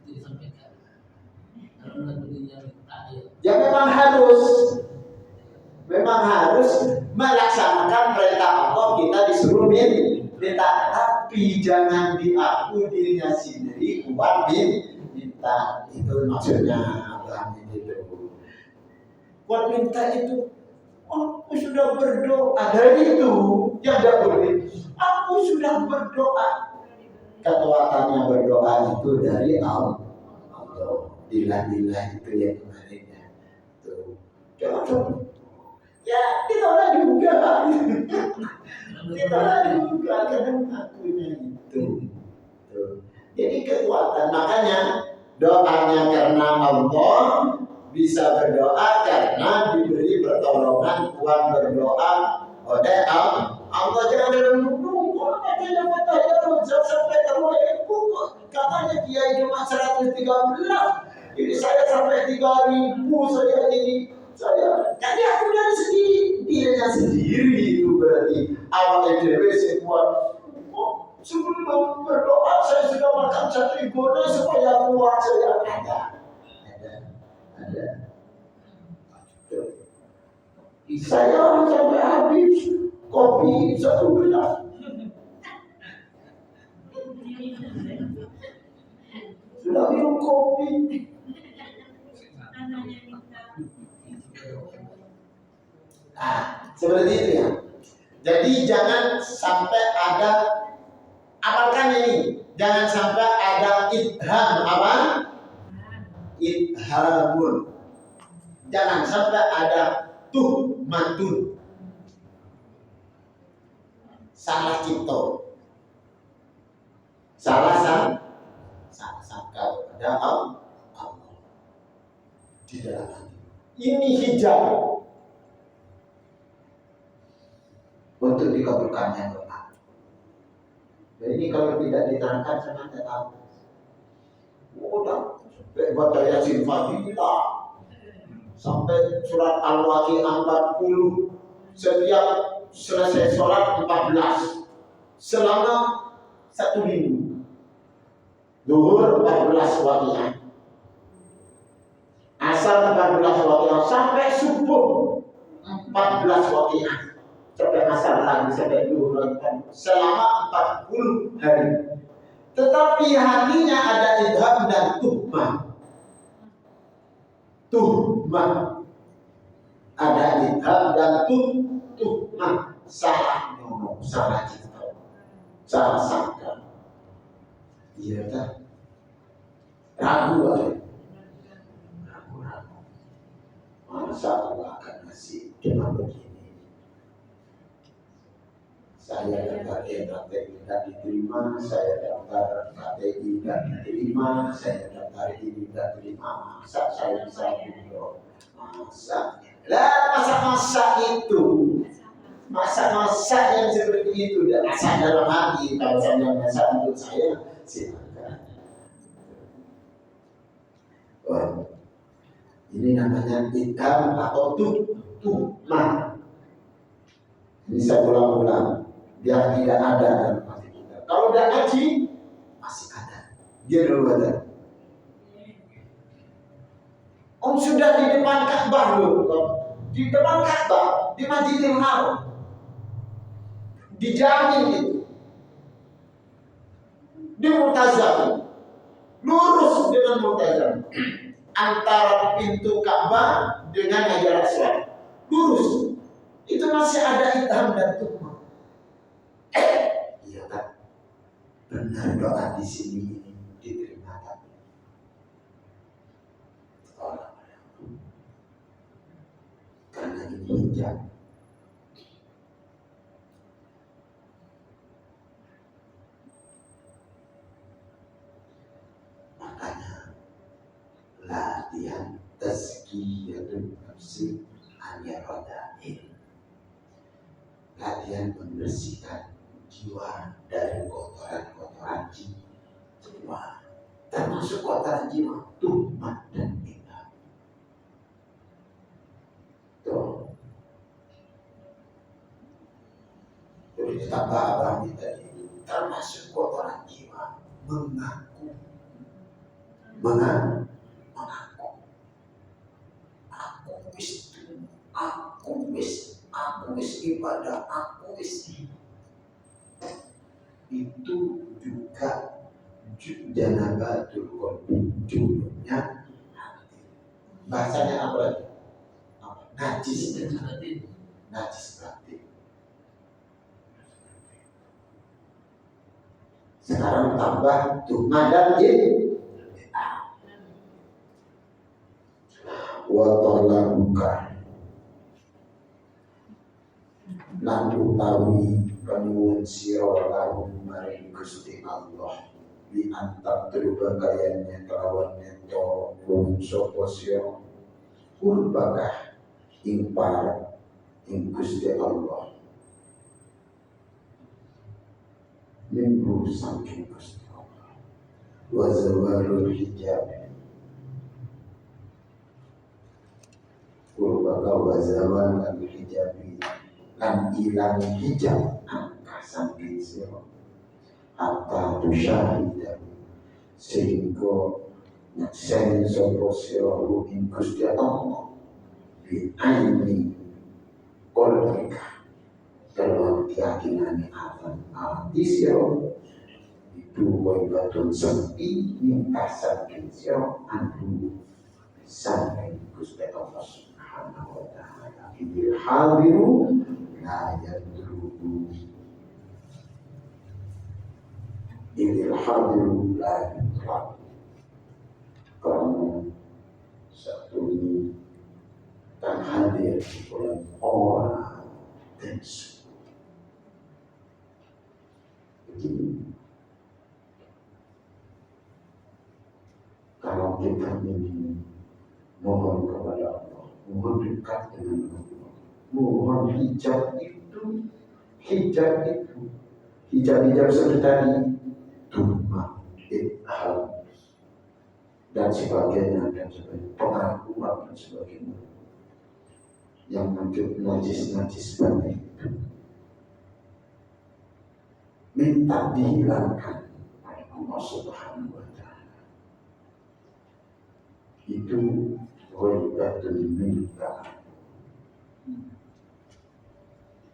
itu disampaikan. Kalau mengaku dirinya minta, ya memang harus melaksanakan perintah Allah. Kita disuruh minta, tapi jangan diaku dirinya sendiri kuat minta. Itu maksudnya Abraham itu. Kuat minta itu, aku sudah berdoa. Dari itu yang tidak boleh. Aku sudah berdoa. Kekuatannya berdoa itu dari Allah. ilah-ilah itu yang kemarin ya. Tuh. Coba. Ya, kita orang juga. Kita orang juga kadang akunya itu. Tuh. Jadi kekuatan, makanya doanya karena Allah, bisa berdoa karena diberi pertolongan kuat berdoa oleh Allah. Jangan menunggu kalau katanya matanya sampai terlalu katanya dia cuma 113, ini saya sampai 3.000 saya ini saya jadi aku dari sendiri dirinya sendiri itu berarti awalnya dewe sekuat. Sebelum berdoa saya sudah makan satu igoda supaya kuat saya ada. Saya sampai habis kopi 1 gelas. Sudah minum kopi. Seperti itu ya. Jadi jangan sampai ada amalkan ini. Jangan sampai ada idham apa? Idhamun. Jangan sampai ada tuhmatun. Salah cipta. Salah sangka kepada Allah di dalam hati. Ini hijab untuk dikabulkannya doa. Dan ini kalau tidak diterangkan sama tidak tahu. Udah baca Yasin Fadilah sampai surat Al-Waqi'ah 40, setiap selesai sholat 14 selama 1 minggu. Zuhur 14 Waqi'ah, asar 14 Waqi'ah, sampai subuh 14 Waqi'ah, sampai asar lagi, sampai zuhur lagi, selama 40 hari. Tetapi hatinya ada idham dan tuhmah. Ada idham dan tuhmah. Salah ngomong, salah cipta, salah sangka. Iya tak? Ragu aja. Ragu. Masa aku akan ngasih cuma begini. Saya daftar KTI tidak diterima, saya daftar KTI tidak diterima, saya daftar ini tidak diterima. Masa saya bisa mundur? Masa itu, masa yang seperti itu dan masa dalam hati. Kalau saya masa untuk saya, silakan. Ini namanya idham atau tuhmah. Ini saya ulang-ulang biar tidak ada dalam hati kita. Kalau udah ngaji masih ada. Dia dulu ada. Om sudah di depan Ka'bah loh. Di depan Ka'bah, di Masjidil Haram. Dijamin itu. Di Mu'tazam. Lurus dengan Mu'tazam. Antara pintu Ka'bah dengan Hajar Aswad. Lurus. Itu masih ada idham dan tuhmah. Iya kan? Benar doa di sini diterima kan? Karena ini hijab. Makanya latihan tazkiyatun nafsi hanya rodain. Latihan membersihkan jiwa dari kotoran-kotoran jiwa, termasuk kotoran jiwa, tuhmat dan bid'ah. Tuh. Jadi ditambah Abraham tadi, termasuk kotoran jiwa, mengaku. Aku wis ibadah, aku wis itu juga janabatul qalbi, junubnya hati. Bahasanya apa? Najis batin. Sekarang tambah tuhmah dan bid'ah. wa talabuka lan utawi panuwun sira lahum maring Gusti Allah bi antak teruba kayanya kelawan nento nuwun sapa sira kurbaka ing par ing Gusti Allah minggu saking Gusti Allah wa zawalul hijab kurbaka wa zawalul hijab lan ilang hijab angka saking sira hatta tusyahida sehingga nyakseni sapa sira ing Gusti Allah bi aini qalbika dalam keyakinan hati sira itu waibatun sepi minta saking sira antu sampai Gusti Allah Subhanahu wa ta'ala idil hadiru la yadrubu idil hadiru la yadrubu karena satu ini kan hadir oleh orang dan suku. Jadi kalau kita ini mohon kepada Allah, mohon dekat dengan Allah, mohon hijab hijab seperti tadi duma, ithal dan sebagainya pengakuan dan sebagainya yang muncul najis banyak itu minta dihilangkan oleh Allah Subhanahu wa ta'ala. Itu waibatun minta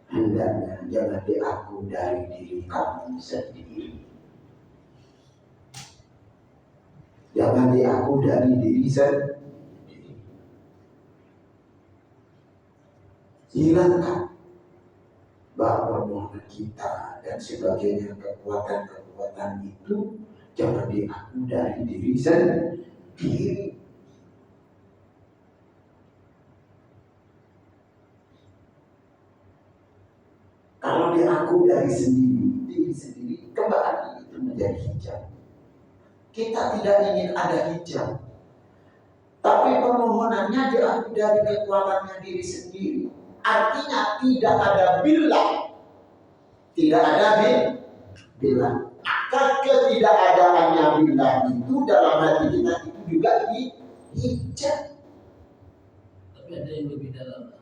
hendaknya jangan diaku dari diri kamu sendiri, jangan diaku dari diri sendiri. Hilangkan bahwa mohon kita dan sebagainya kekuatan itu jangan diaku dari diri sendiri. Kalau diaku dari diri sendiri kembali itu menjadi hijab. Kita tidak ingin ada hijab, tapi permohonannya diaku dari kekuatannya diri sendiri. Artinya tidak ada billah, tidak ada billah. Maka ketidakadaannya billah itu dalam hati kita itu juga dihijab. Tapi ada yang lebih dalam.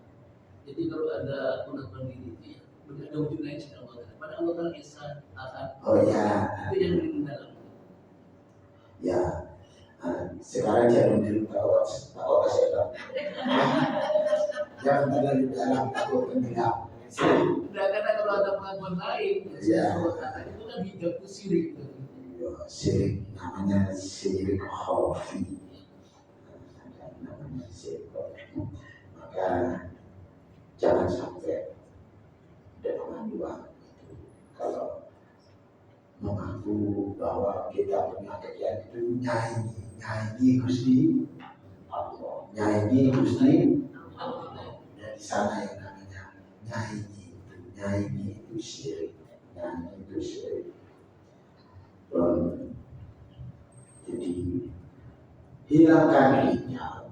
Jadi kalau ada pengakuan diri itu ya, ada wujud lain selain Allah. Pada Allah Taala Ihsan, Ahad. Oh ya. Itu yang lebih dalam. Ya. Sekarang jangan dulu takut saya. Jangan terlalu dalam takut pendengar. Tidak, karena kalau ada pengakuan lain, ya. Itu kan hijab itu syirik. Syirik namanya syirik khafi. Namanya syirik khafi. Maka jangan sampai ada pengaduan itu. Kalau mengaku bahwa kita punya kegiatan itu nyanyi Gusti Allah, nyanyi Gusti Allah. Dan di sana yang namanya nyanyi itu syirik, nyanyi itu syirik. Jadi hilangkan hijab,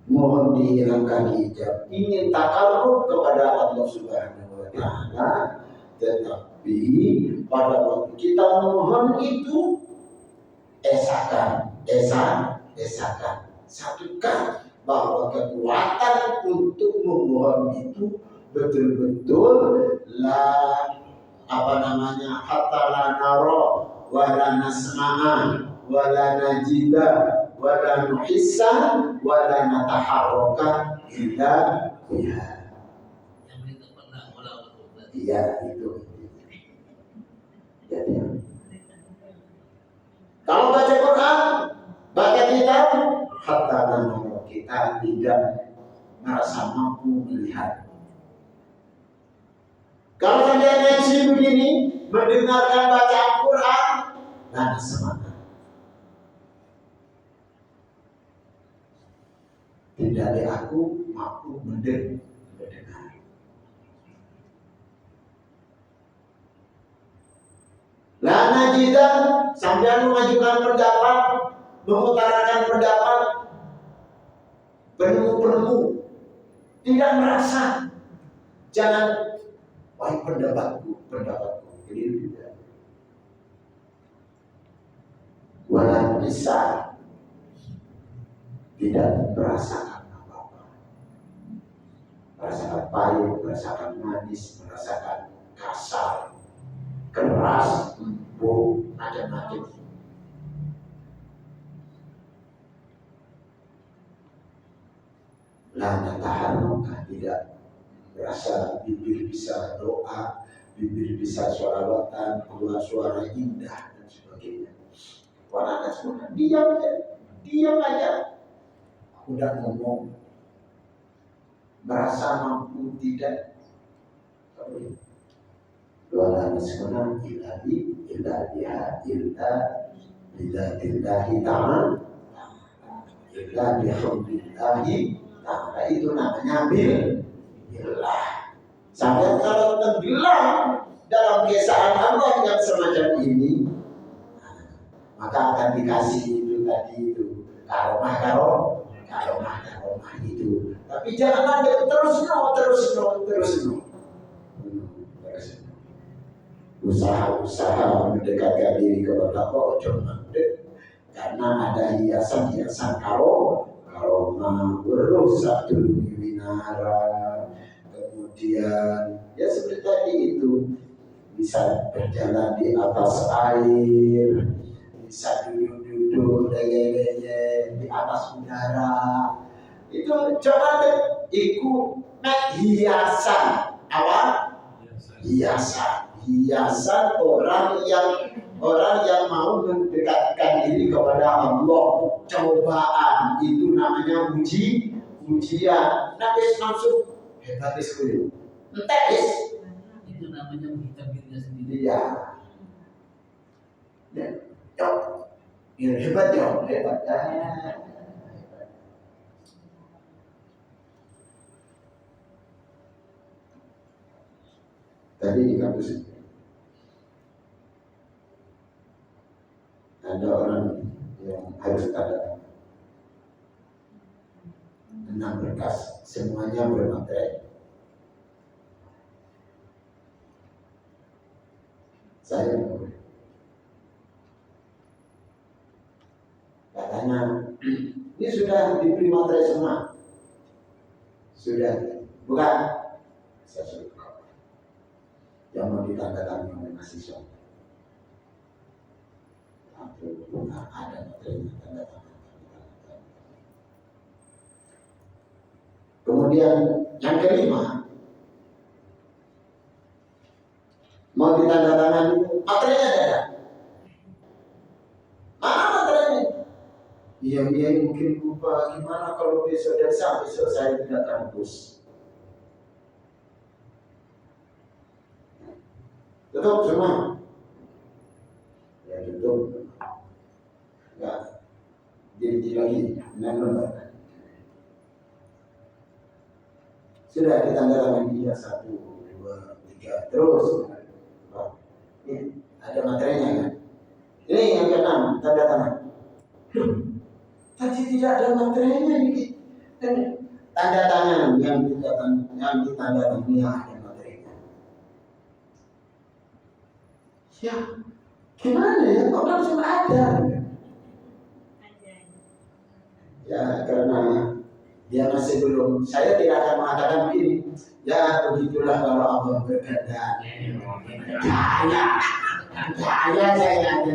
mohon dihilangkan hijab. Ingin takarrub kepada Allah Subhanahu wa ta'ala, tetapi pada waktu kita memohon itu esakan, satukan bahwa kekuatan untuk memohon itu betul-betul hatta la nara wa la nasma'a wa la najida wa la nuhissa wa la nataharraka illa biha. Yang kita pernah mulai. Iya itu. Jadi kalau baca Quran, baca kitab, hatta nara kita tidak merasa mampu melihat. Kalau saya ngaji begini, mendengarkan bacaan Quran, dan semangat. tidak ada aku mampu mendengar. Lah najidan sampai mengajukan pendapat, mengutarakan pendapat, penemu-penemu tidak merasa jangan wah pendapatku ini tidak. Walau bisa tidak merasakan apa-apa, merasakan pahit, merasakan manis, merasakan kasar, keras, empuk, macam-macam. Lana taharuka tidak merasa bibir bisa doa, bibir bisa sholawatan, keluar suara indah dan sebagainya. Warna semua diam aja. Udah ngomong, merasa mampu tidak. Warna semua billahi ta'ala, illa bihamdillahi ta'ala, itu namanya billah. Sampai kalau tenggelam dalam keesaan Allah yang semacam ini, maka akan dikasih itu tadi itu karomah itu. Tapi jangan ada terus usaha mendekatkan diri kepada Allah cuma karena ada hiasan karomah berusaha dulu di minara, kemudian ya seperti tadi itu bisa berjalan di atas air, bisa duduk leye-leye di atas udara. Itu coba deh ikut hiasan apa? Hiasan orang yang mau mendekatkan diri kepada Allah. Cobaan itu namanya ujian. Nabis langsung hebat sekali. Entek itu namanya menghitam dirinya sendiri. Iya. Ya, hebat. Tadi di kampus ada orang yang harus tanda 6 berkas, semuanya bermaterai. Saya menurut katanya ini sudah diberi materai semua, sudah bukan saya suruh yang mau ditandatangani oleh mahasiswa. Bukan ada materinya tanda tangan. Kemudian yang kelima, mau ditandatangani materinya ada. Mana materinya? Dia mungkin lupa gimana kalau besok dan sampai saya tidak kampus. Tutup semua. Ya tutup. Enggak. Jadi lagi 6 lembar. Sudah ditandatangani dia 1, 2, 3 terus. Ini ada materinya kan? Ini yang ke-6 tanda tangan. Tadi tidak ada materinya ini. Tanda tangan yang ditandatangani ada materinya. Ya, gimana ya? Kok langsung ada? Ya, karena dia masih belum. Saya tidak akan mengatakan begini. Ya, begitulah kalau Allah berkehendak. Gaya saya ada.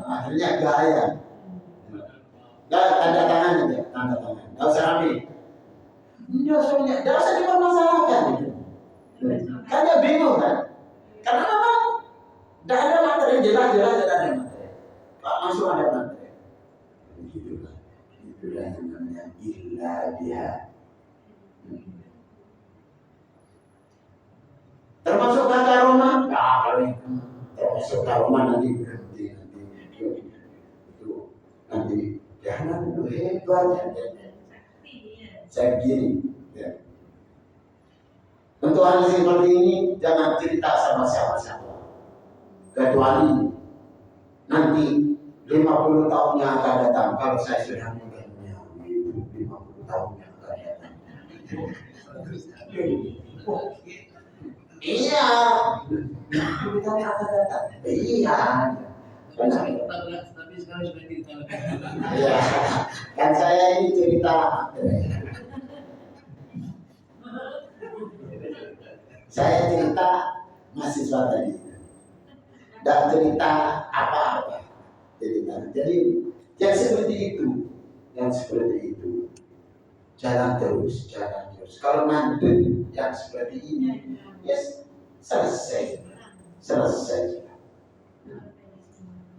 Akhirnya gaya. Tanda tangan aja, tanda tangan. Gak usah rame. Gak usah dipermasalahkan. Kan dia bingung kan? Karena memang tidak ada materi, jelas tidak ada materi. Langsung ada materi. Itulah yang namanya illa biha. Termasuk karomah? Termasuk karomah nanti berhenti itu nanti ya Jangan lu hebat. Saya begini. Ya. Untuk hal seperti ini jangan cerita sama siapa-siapa. Kecuali nanti 50 tahun yang akan datang, kalau saya sudah meninggalnya, 50 tahun yang akan datang. Iya, 50 tahun yang akan datang. Iya. Tapi sekarang sudah cerita lebih. Iya, kan saya ini cerita. Saya cerita mahasiswa tadi. Dan cerita apa-apa. Jadi yang seperti itu, jalan terus. Kalau mandul yang seperti ini, yes, selesai.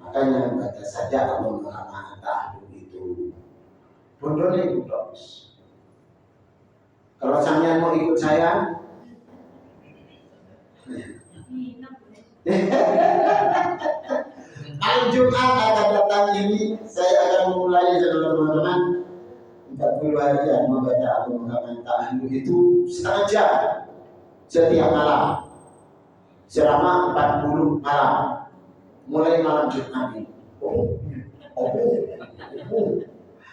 Makanya baca saja Allah Maha Tahu itu. Bodohnya ikut terus. Kalau sampean mau ikut saya, hari Jumat akan datang ini saya akan memulai teman-teman 40 hari yang membaca Al-Quran itu setengah jam setiap malam selama 40 malam mulai malam Jumat ini.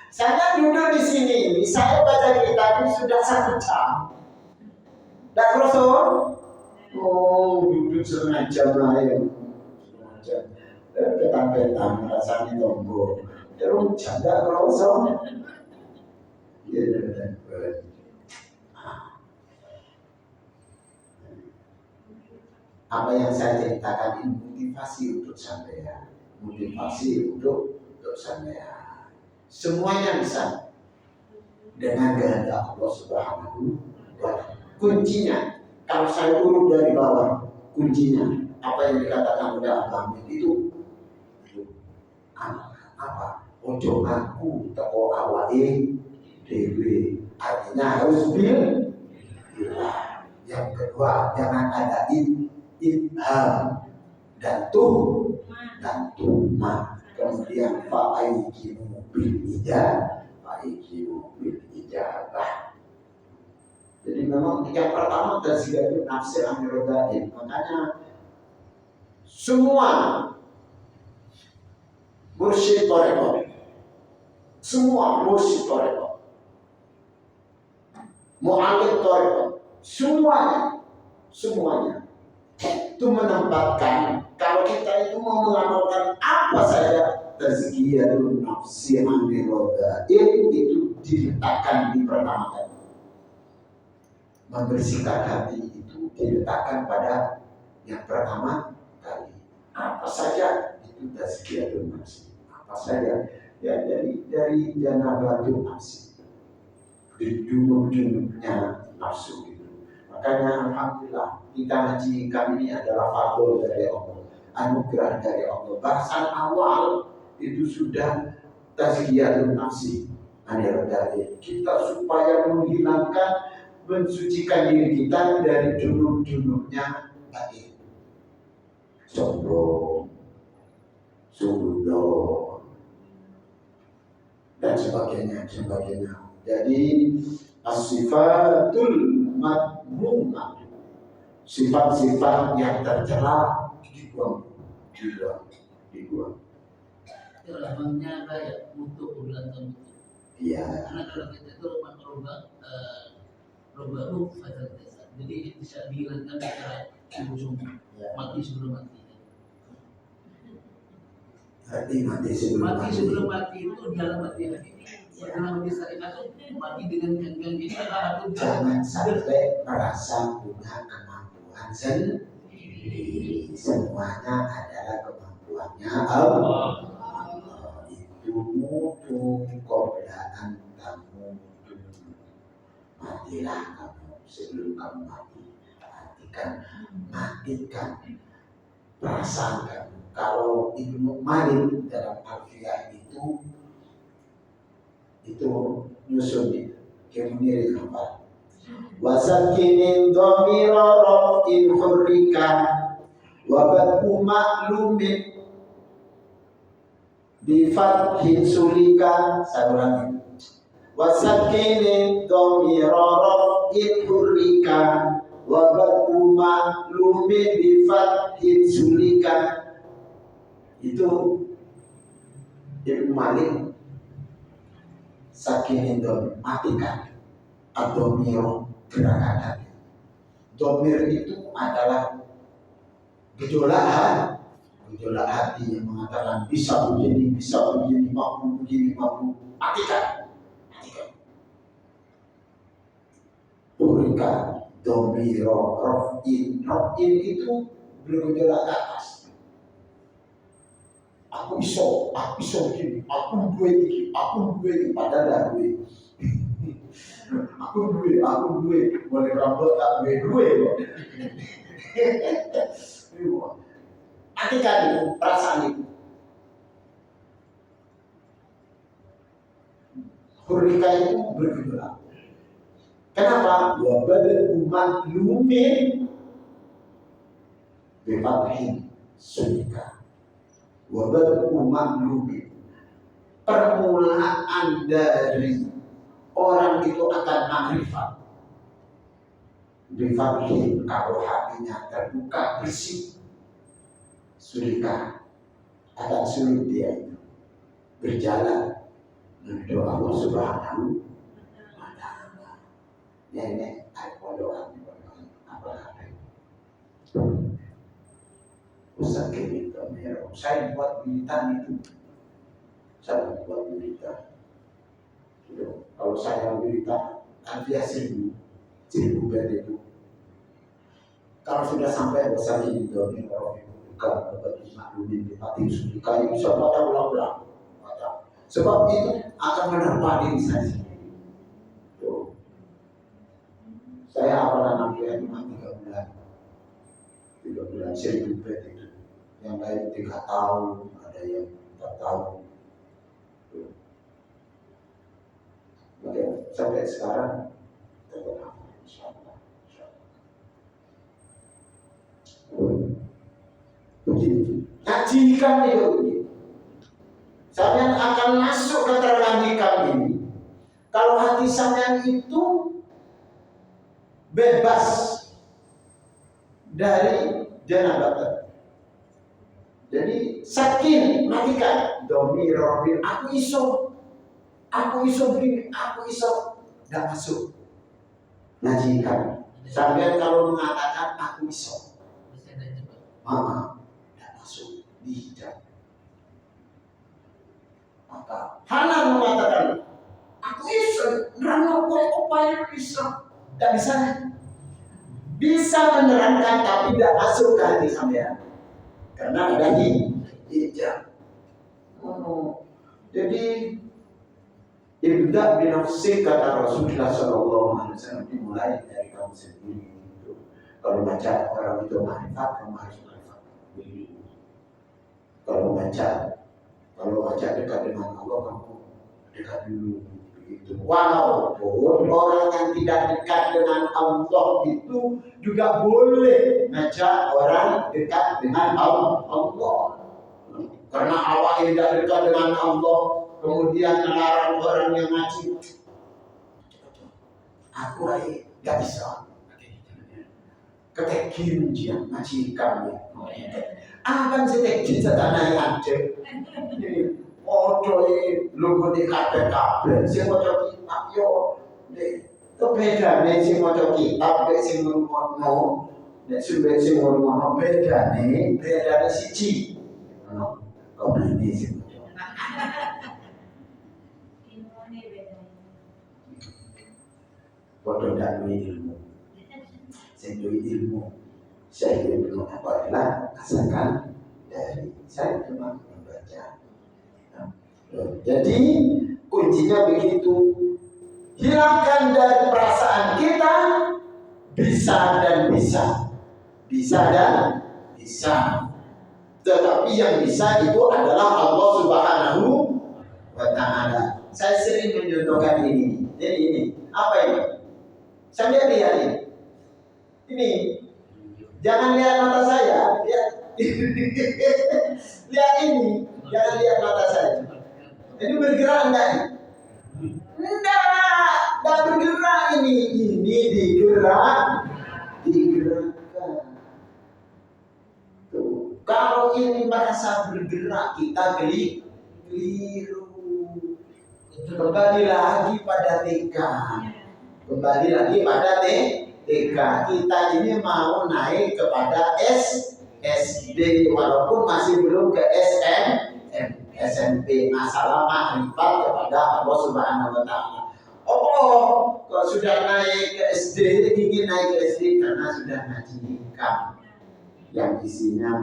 Saya duduk di sini, saya baca kitab ini sudah 1 jam. Tak kerasa? Duduk setengah jam aja. Petang-petang rasanya tombol. Terus janda kerasa. Ya, apa yang saya ceritakan ini motivasi untuk sampean, untuk sampean. Semuanya bisa dengan kehendak Allah Subhanahu wa Ta'ala. Kuncinya, kalau saya urut dari bawah, kuncinya apa yang dikatakan oleh Abang itu apa? Ojo aku teko awake dhewe. Artinya harus billah. Yang kedua, jangan ada ilham dan tuhmah. Kemudian fa'aikimu bil ijabah. Jadi memang yang pertama tazkiyatun nafsi amir gaib. Makanya semua mursyid tarekat, mu'allim tarekat, semuanya itu menempatkan kalau kita itu mau mengamalkan apa saja tazkiyatun nafsi amir gaib itu diletakkan di pertama kali. Membersihkan hati itu diletakkan pada yang pertama kali. Apa saja itu tazkiyatun nafsi. Apa saja ya dari janabatun nafsi. Di junub-junubnya nafsu itu. Makanya alhamdulillah kita ngaji kami ini adalah fadl dari Allah, anugerah dari Allah. Bahasan awal itu sudah tazkiyatun nafsi. Kita supaya mensucikan diri kita dari junub-junubnya batin, sombong, suudon, dan sebagainya. Jadi as-sifatul madmumah, sifat-sifat yang tercela dibuang. Terlebihnya kayak untuk bulan tahun. Iya. Karena kalau kita itu roba fajar desa. Jadi bisa dihilangkan secara sungguh-sungguh. Mati sebelum mati. Mati sebelum mati itu dalam mati hati. Dalam mati syariat itu mati dengan gangguan kita atau jangan sampai merasa punya kemampuan sendiri. Semuanya adalah kemampuannya Allah. Itu mutu koblaan kamu. Matilah kamu sebelum kamu mati. Matikan perasaan kamu. Kalau Ibnu Malik dalam Alfiyah itu nyusun itu kemudian apa? Wasakinin dhamira raf'in hurrika wa batu ma'lumin Bifathin sulika sadurangi wasakinin domirorofin hurrika wabat lumin bifathin sulika. Itu Ibnu Malik sakinin domir matikan atau miro gerakan hati. Domir itu adalah gejolak hati yang mengatakan bisa begini, mampu begini, mampu. Matikan. Berikan domiro rofin itu bergejolak ke atas. Aku iso begini, aku duwe, padahal dah duwe. Aku duwe, boleh rambut tak duwe kok. Matikan itu, perasaan itu. Hurrika itu bergejolak. Kenapa? Wabad umat lumin bifathin sulika. Wabad umat lumin. Permulaan dari orang itu akan makrifat. Bifathin kalau hatinya terbuka bersih. Sulika akan sulit dia itu berjalan menuju Allah Subhanahu wa Ta'ala. Ini doa apa Ustaz Kevin Tomero. Saya buat militan itu. Kalau saya militan kan dia 1000 bed itu. Kalau sudah sampai besar ini Tomero bukan bagi maklumin di hati sulika itu bisa baca ulang-ulang. Sebab itu akan menerpa diri saya sendiri. Saya apalah namanya cuma 3 bulan. 1000 bed itu. Yang lain 3 tahun, ada yang 4 tahun. Oke, sampai sekarang tetap hafal, insyaallah. Begini, ngaji hikam itu begini. Sampean akan masuk ke terangan hikam ini. Kalau hati sampean itu bebas dari janabah. Jadi sakin matikan domir robin aku iso begini, aku iso nggak masuk ngaji hikam. Sampean kalau mengatakan aku iso, nggak masuk di hijab. Maka Hanan mengatakan aku iso, nerangno kowe upaya iso, nggak bisa menerangkan tapi tidak masuk ke hati sampean karena ada hijab. Jadi ibda binafsi kata Rasulullah SAW dimulai dari kamu sendiri. Kalau baca orang itu marifat, kamu harus marifat. Kalau baca dekat dengan Allah, kamu dekat dulu. Begitu. Walaupun orang yang tidak dekat dengan Allah itu juga boleh ngajak orang dekat dengan Allah. Karena Allah tidak dekat dengan Allah, kemudian melarang orang yang ngaji. Aku nggak bisa. Ketekin dia ngaji kami. Akan setekin setanah yang ada. Odoe lugu di kabeh-kabeh. Sing maca kitab yo bedane sing maca kitab nek sing ngono. Nek sing ngono bedane siji. Ono. Kok ini sing bodoh dan ilmu. Saya ilmu. Saya ilmu apabila asalkan dari saya cuma membaca. Jadi kuncinya begitu. Hilangkan dari perasaan kita bisa dan bisa. Tetapi yang bisa itu adalah Allah Subhanahu wa Ta'ala. Saya sering mencontohkan ini. Jadi ini apa ini? Saya lihat ini. Ini jangan lihat mata saya, lihat. Lihat ini. Jangan lihat mata saya. Ini bergerak enggak? Enggak bergerak ini. Ini digerakkan. Tuh. Kalau ini merasa bergerak, kita keliru. Kembali lagi pada TK. Kita ini mau naik kepada SD walaupun masih belum ke SMP. Masalah makrifat kepada Allah Subhanahu wa taala. Oh, kalau sudah naik ke SD, ingin naik ke SD karena sudah ngaji nikah yang isinya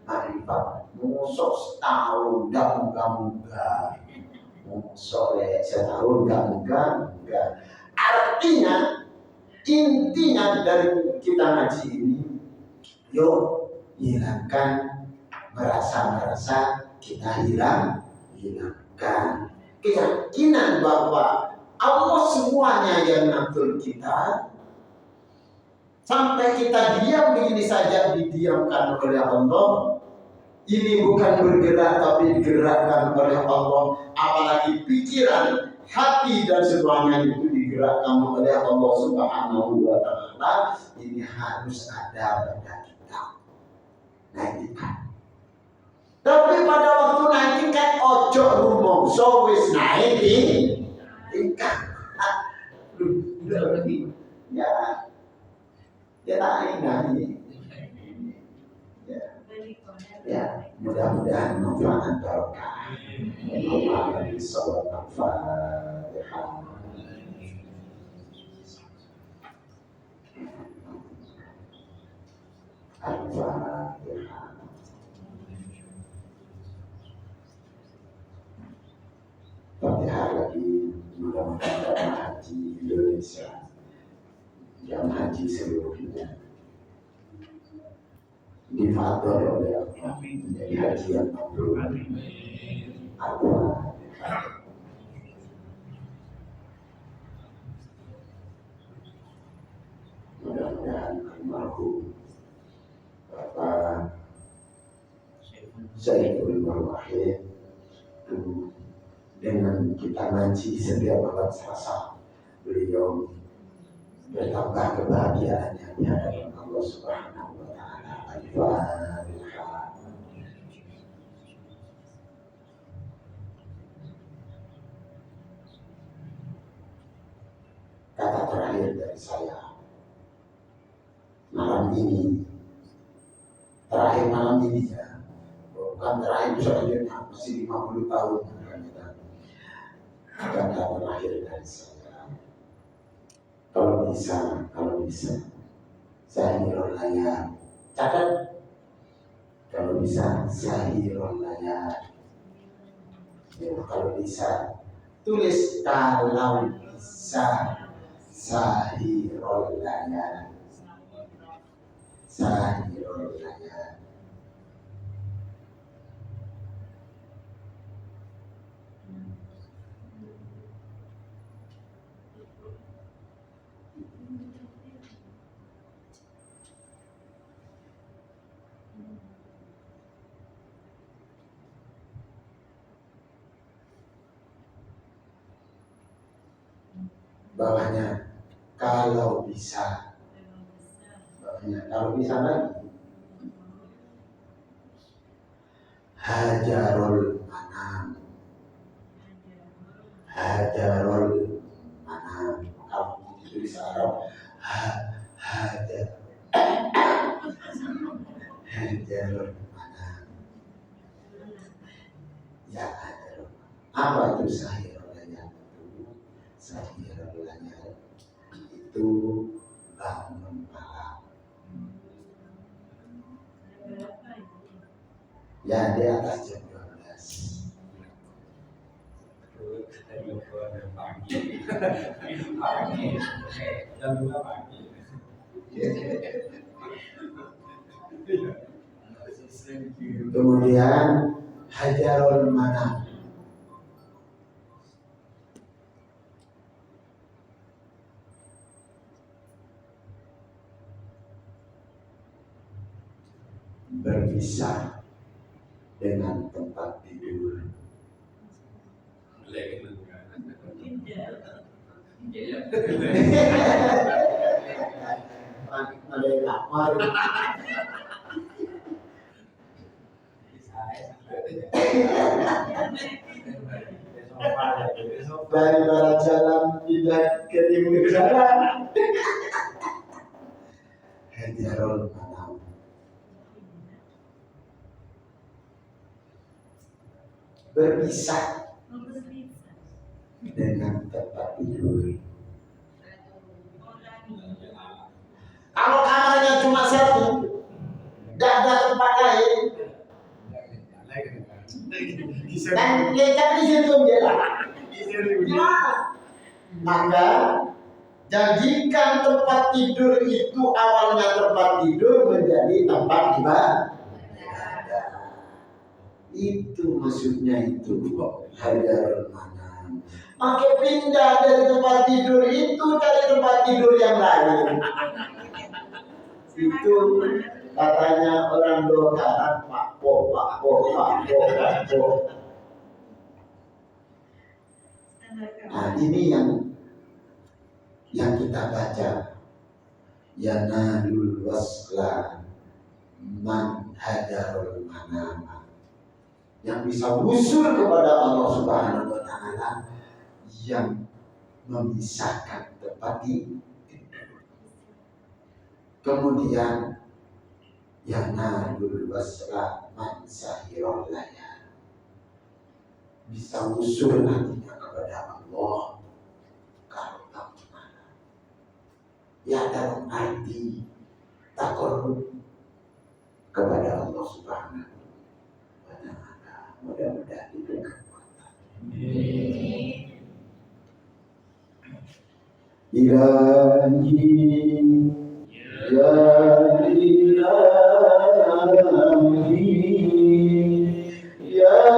makrifat. Musuh setahun dah muka-muka. Soleh setahun enggak. Artinya intinya dari kita ngaji ini, yuk hilangkan merasa kita hilangkan keyakinan bahwa Allah semuanya yang ngatur kita. Sampai kita diam begini saja didiamkan oleh Allah. Ini bukan bergerak tapi digerakkan oleh Allah. Apalagi pikiran, hati dan semuanya itu digerakkan oleh Allah Subhanahu wa taala. Ini harus ada pada kita. Naikkan. Tapi pada waktu naikkan ojo rumongso wis naik tingkat. Ya naik. Ya, mudah-mudahan manfaat barokah. Allahumma sholli Al-Fatihah. Al-Fatihah. Fatihah lagi mudah-mudahan jamaah haji Indonesia, jamaah haji seluruhnya difadhol oleh Allah menjadi haji yang mabrur. Mudah-mudahan almarhum Bapak Saiful Wahid dengan kita ngaji setiap malam Selasa, beliau bertambah kebahagiaannya di hadapan Allah Subhanahu wa taala. Al-Fatihah. Kata terakhir dari saya malam ini, terakhir malam ini ya, bukan terakhir selanjutnya, masih 50 tahun. Kata terakhir dari saya, kalau bisa sahirul layar, catat. Kalau bisa sahirul layar, ya, kalau bisa tulis kalau bisa sahirul layar. Bawahnya kalau bisa. Kalau bisa lagi hajarul manam. Kalau itu bisa Arab hajarul manam. Ya hajarul. Apa itu sahirul layar? Sahirul layar itu bangun malam. Ya di atas jam 12. Jam 2 pagi. Kemudian hajarul manam. Berpisah dengan tempat Mereka mari. Dari barat jalan pindah ke timur jalan. Hajarul Manam. Berpisah dengan tempat tidur. Kalau kamarnya cuma satu, tidak ada tempat lain, dan lekat di situ dia. Maka jadikan tempat tidur itu awalnya tempat tidur menjadi tempat ibadah. Itu maksudnya itu Hajarul Manam. Maka pindah dari tempat tidur itu cari tempat tidur yang lain. Itu katanya orang Dokaran Pak Po. Nah ini yang kita baca. Yanalul wasla man hajarul manama. Yang bisa usul kepada Allah Subhanahu wa Ta'ala, yang memisahkan tempat tidur. Kemudian yanalul wasla man sahirul layal, bisa usul nantinya kepada Allah kalau kamu malam. Ya dalam arti takarrub kepada Allah Subhanahu wa Ta'ala. Mudah-mudahan diberikan kekuatan. Ilahi ya ilahi ya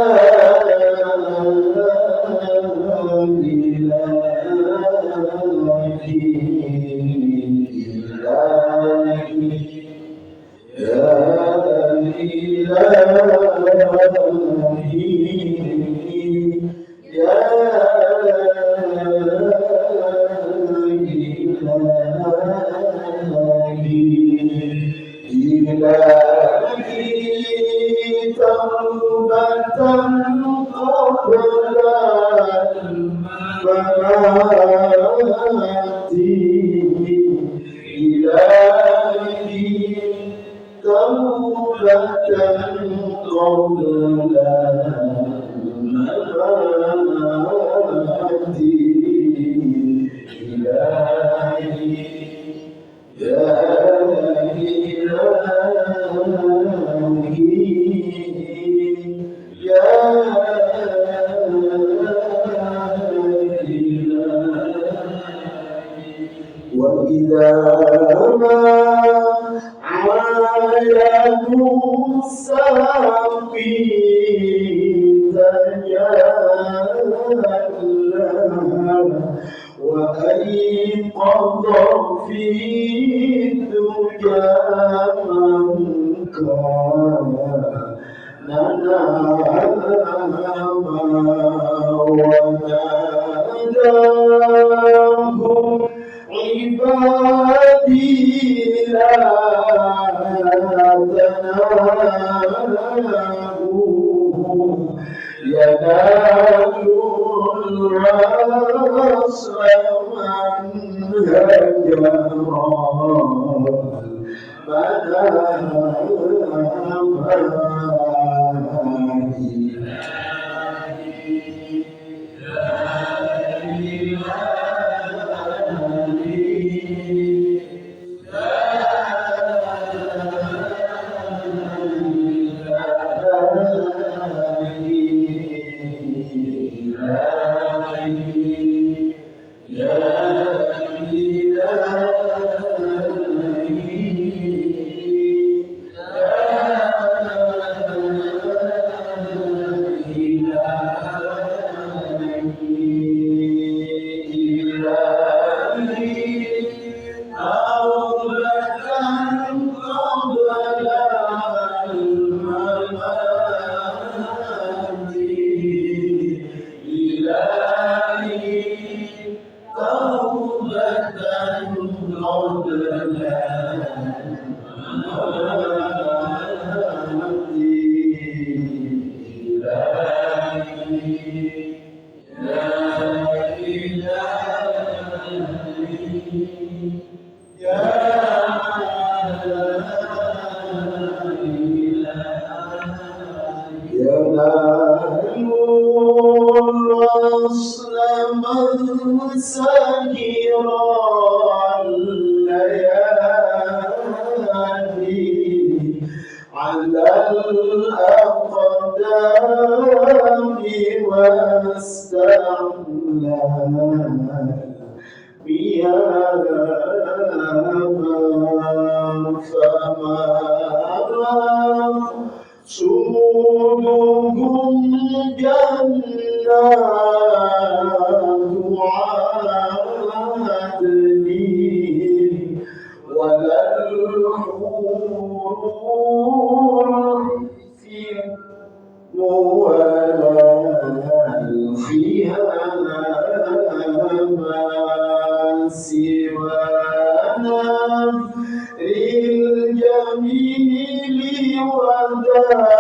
توبة قبل ينال الوصل من سهر الليالي على الأقدام واستعلى مياه فما سودهم جنات عدن ولا الحور في ولا الخيام سوانا الجميل ودارنا وهذا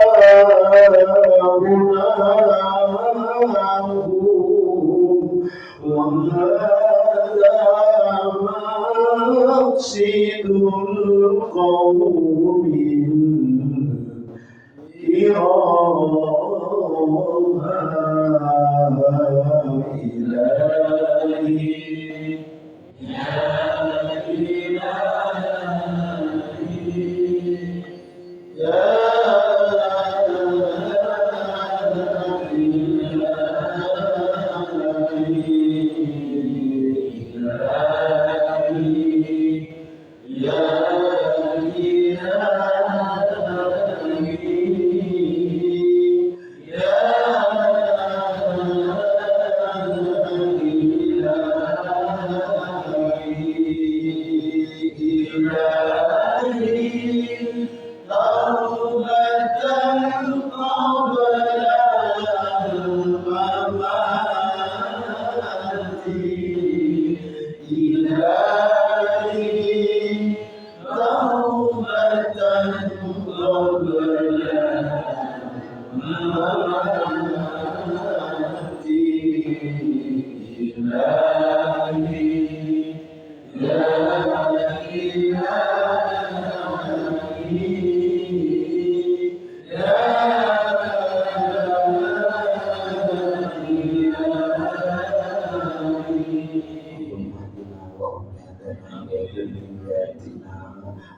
مقصد القوم الكرام إلهي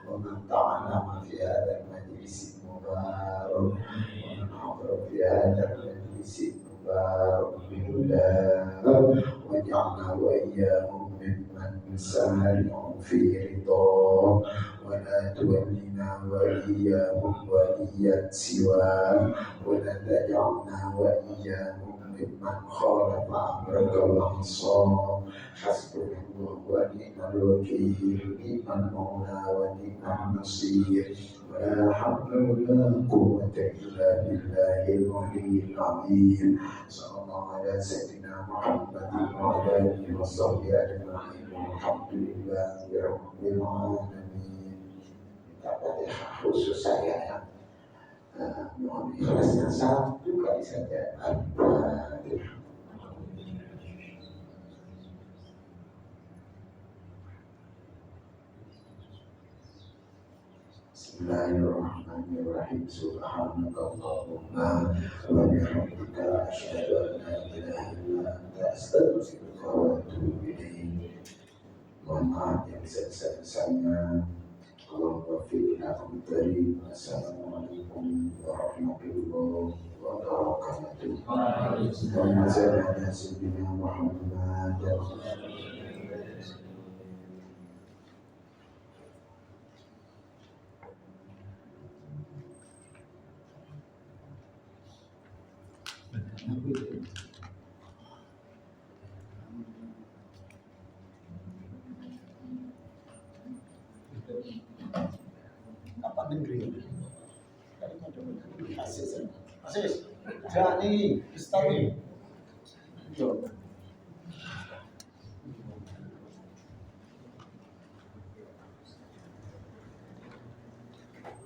ومتعنا في هذا المجلس المبارك ومن حضر في هذا المجلس المبارك بالله واجعلنا وإياهم ممن سارع في رضاه ولا تولنا وإياهم وليا سواه ولا تجعلنا وإياهم ممن خالف أمرك وعصاه حسبنا الله ونعم الوكيل نعم المولى ونعم النصير ولا حول ولا قوة إلا بالله العلي العظيم صلى الله على سيدنا محمد وعلى آله وصحبه أجمعين والحمد لله رب العالمين. Fatihah khusus saya mohon ikhlasnya satu kali saja. Al-Fatihah. Bismillahirrahmanirrahim. Subhanakallahumma wa bihamdika asyhadu an la ilaha illa anta astaghfiruka wa atubu ilaik. Mohon maaf yang sebesar-besarnya. Allahumma fiqna kumtari. Assalamualaikum warahmatullahi wabarakatuh. Allahumma salli ala sayyidina Muhammad. Apa negeri? Asis, Jani, Ustaz.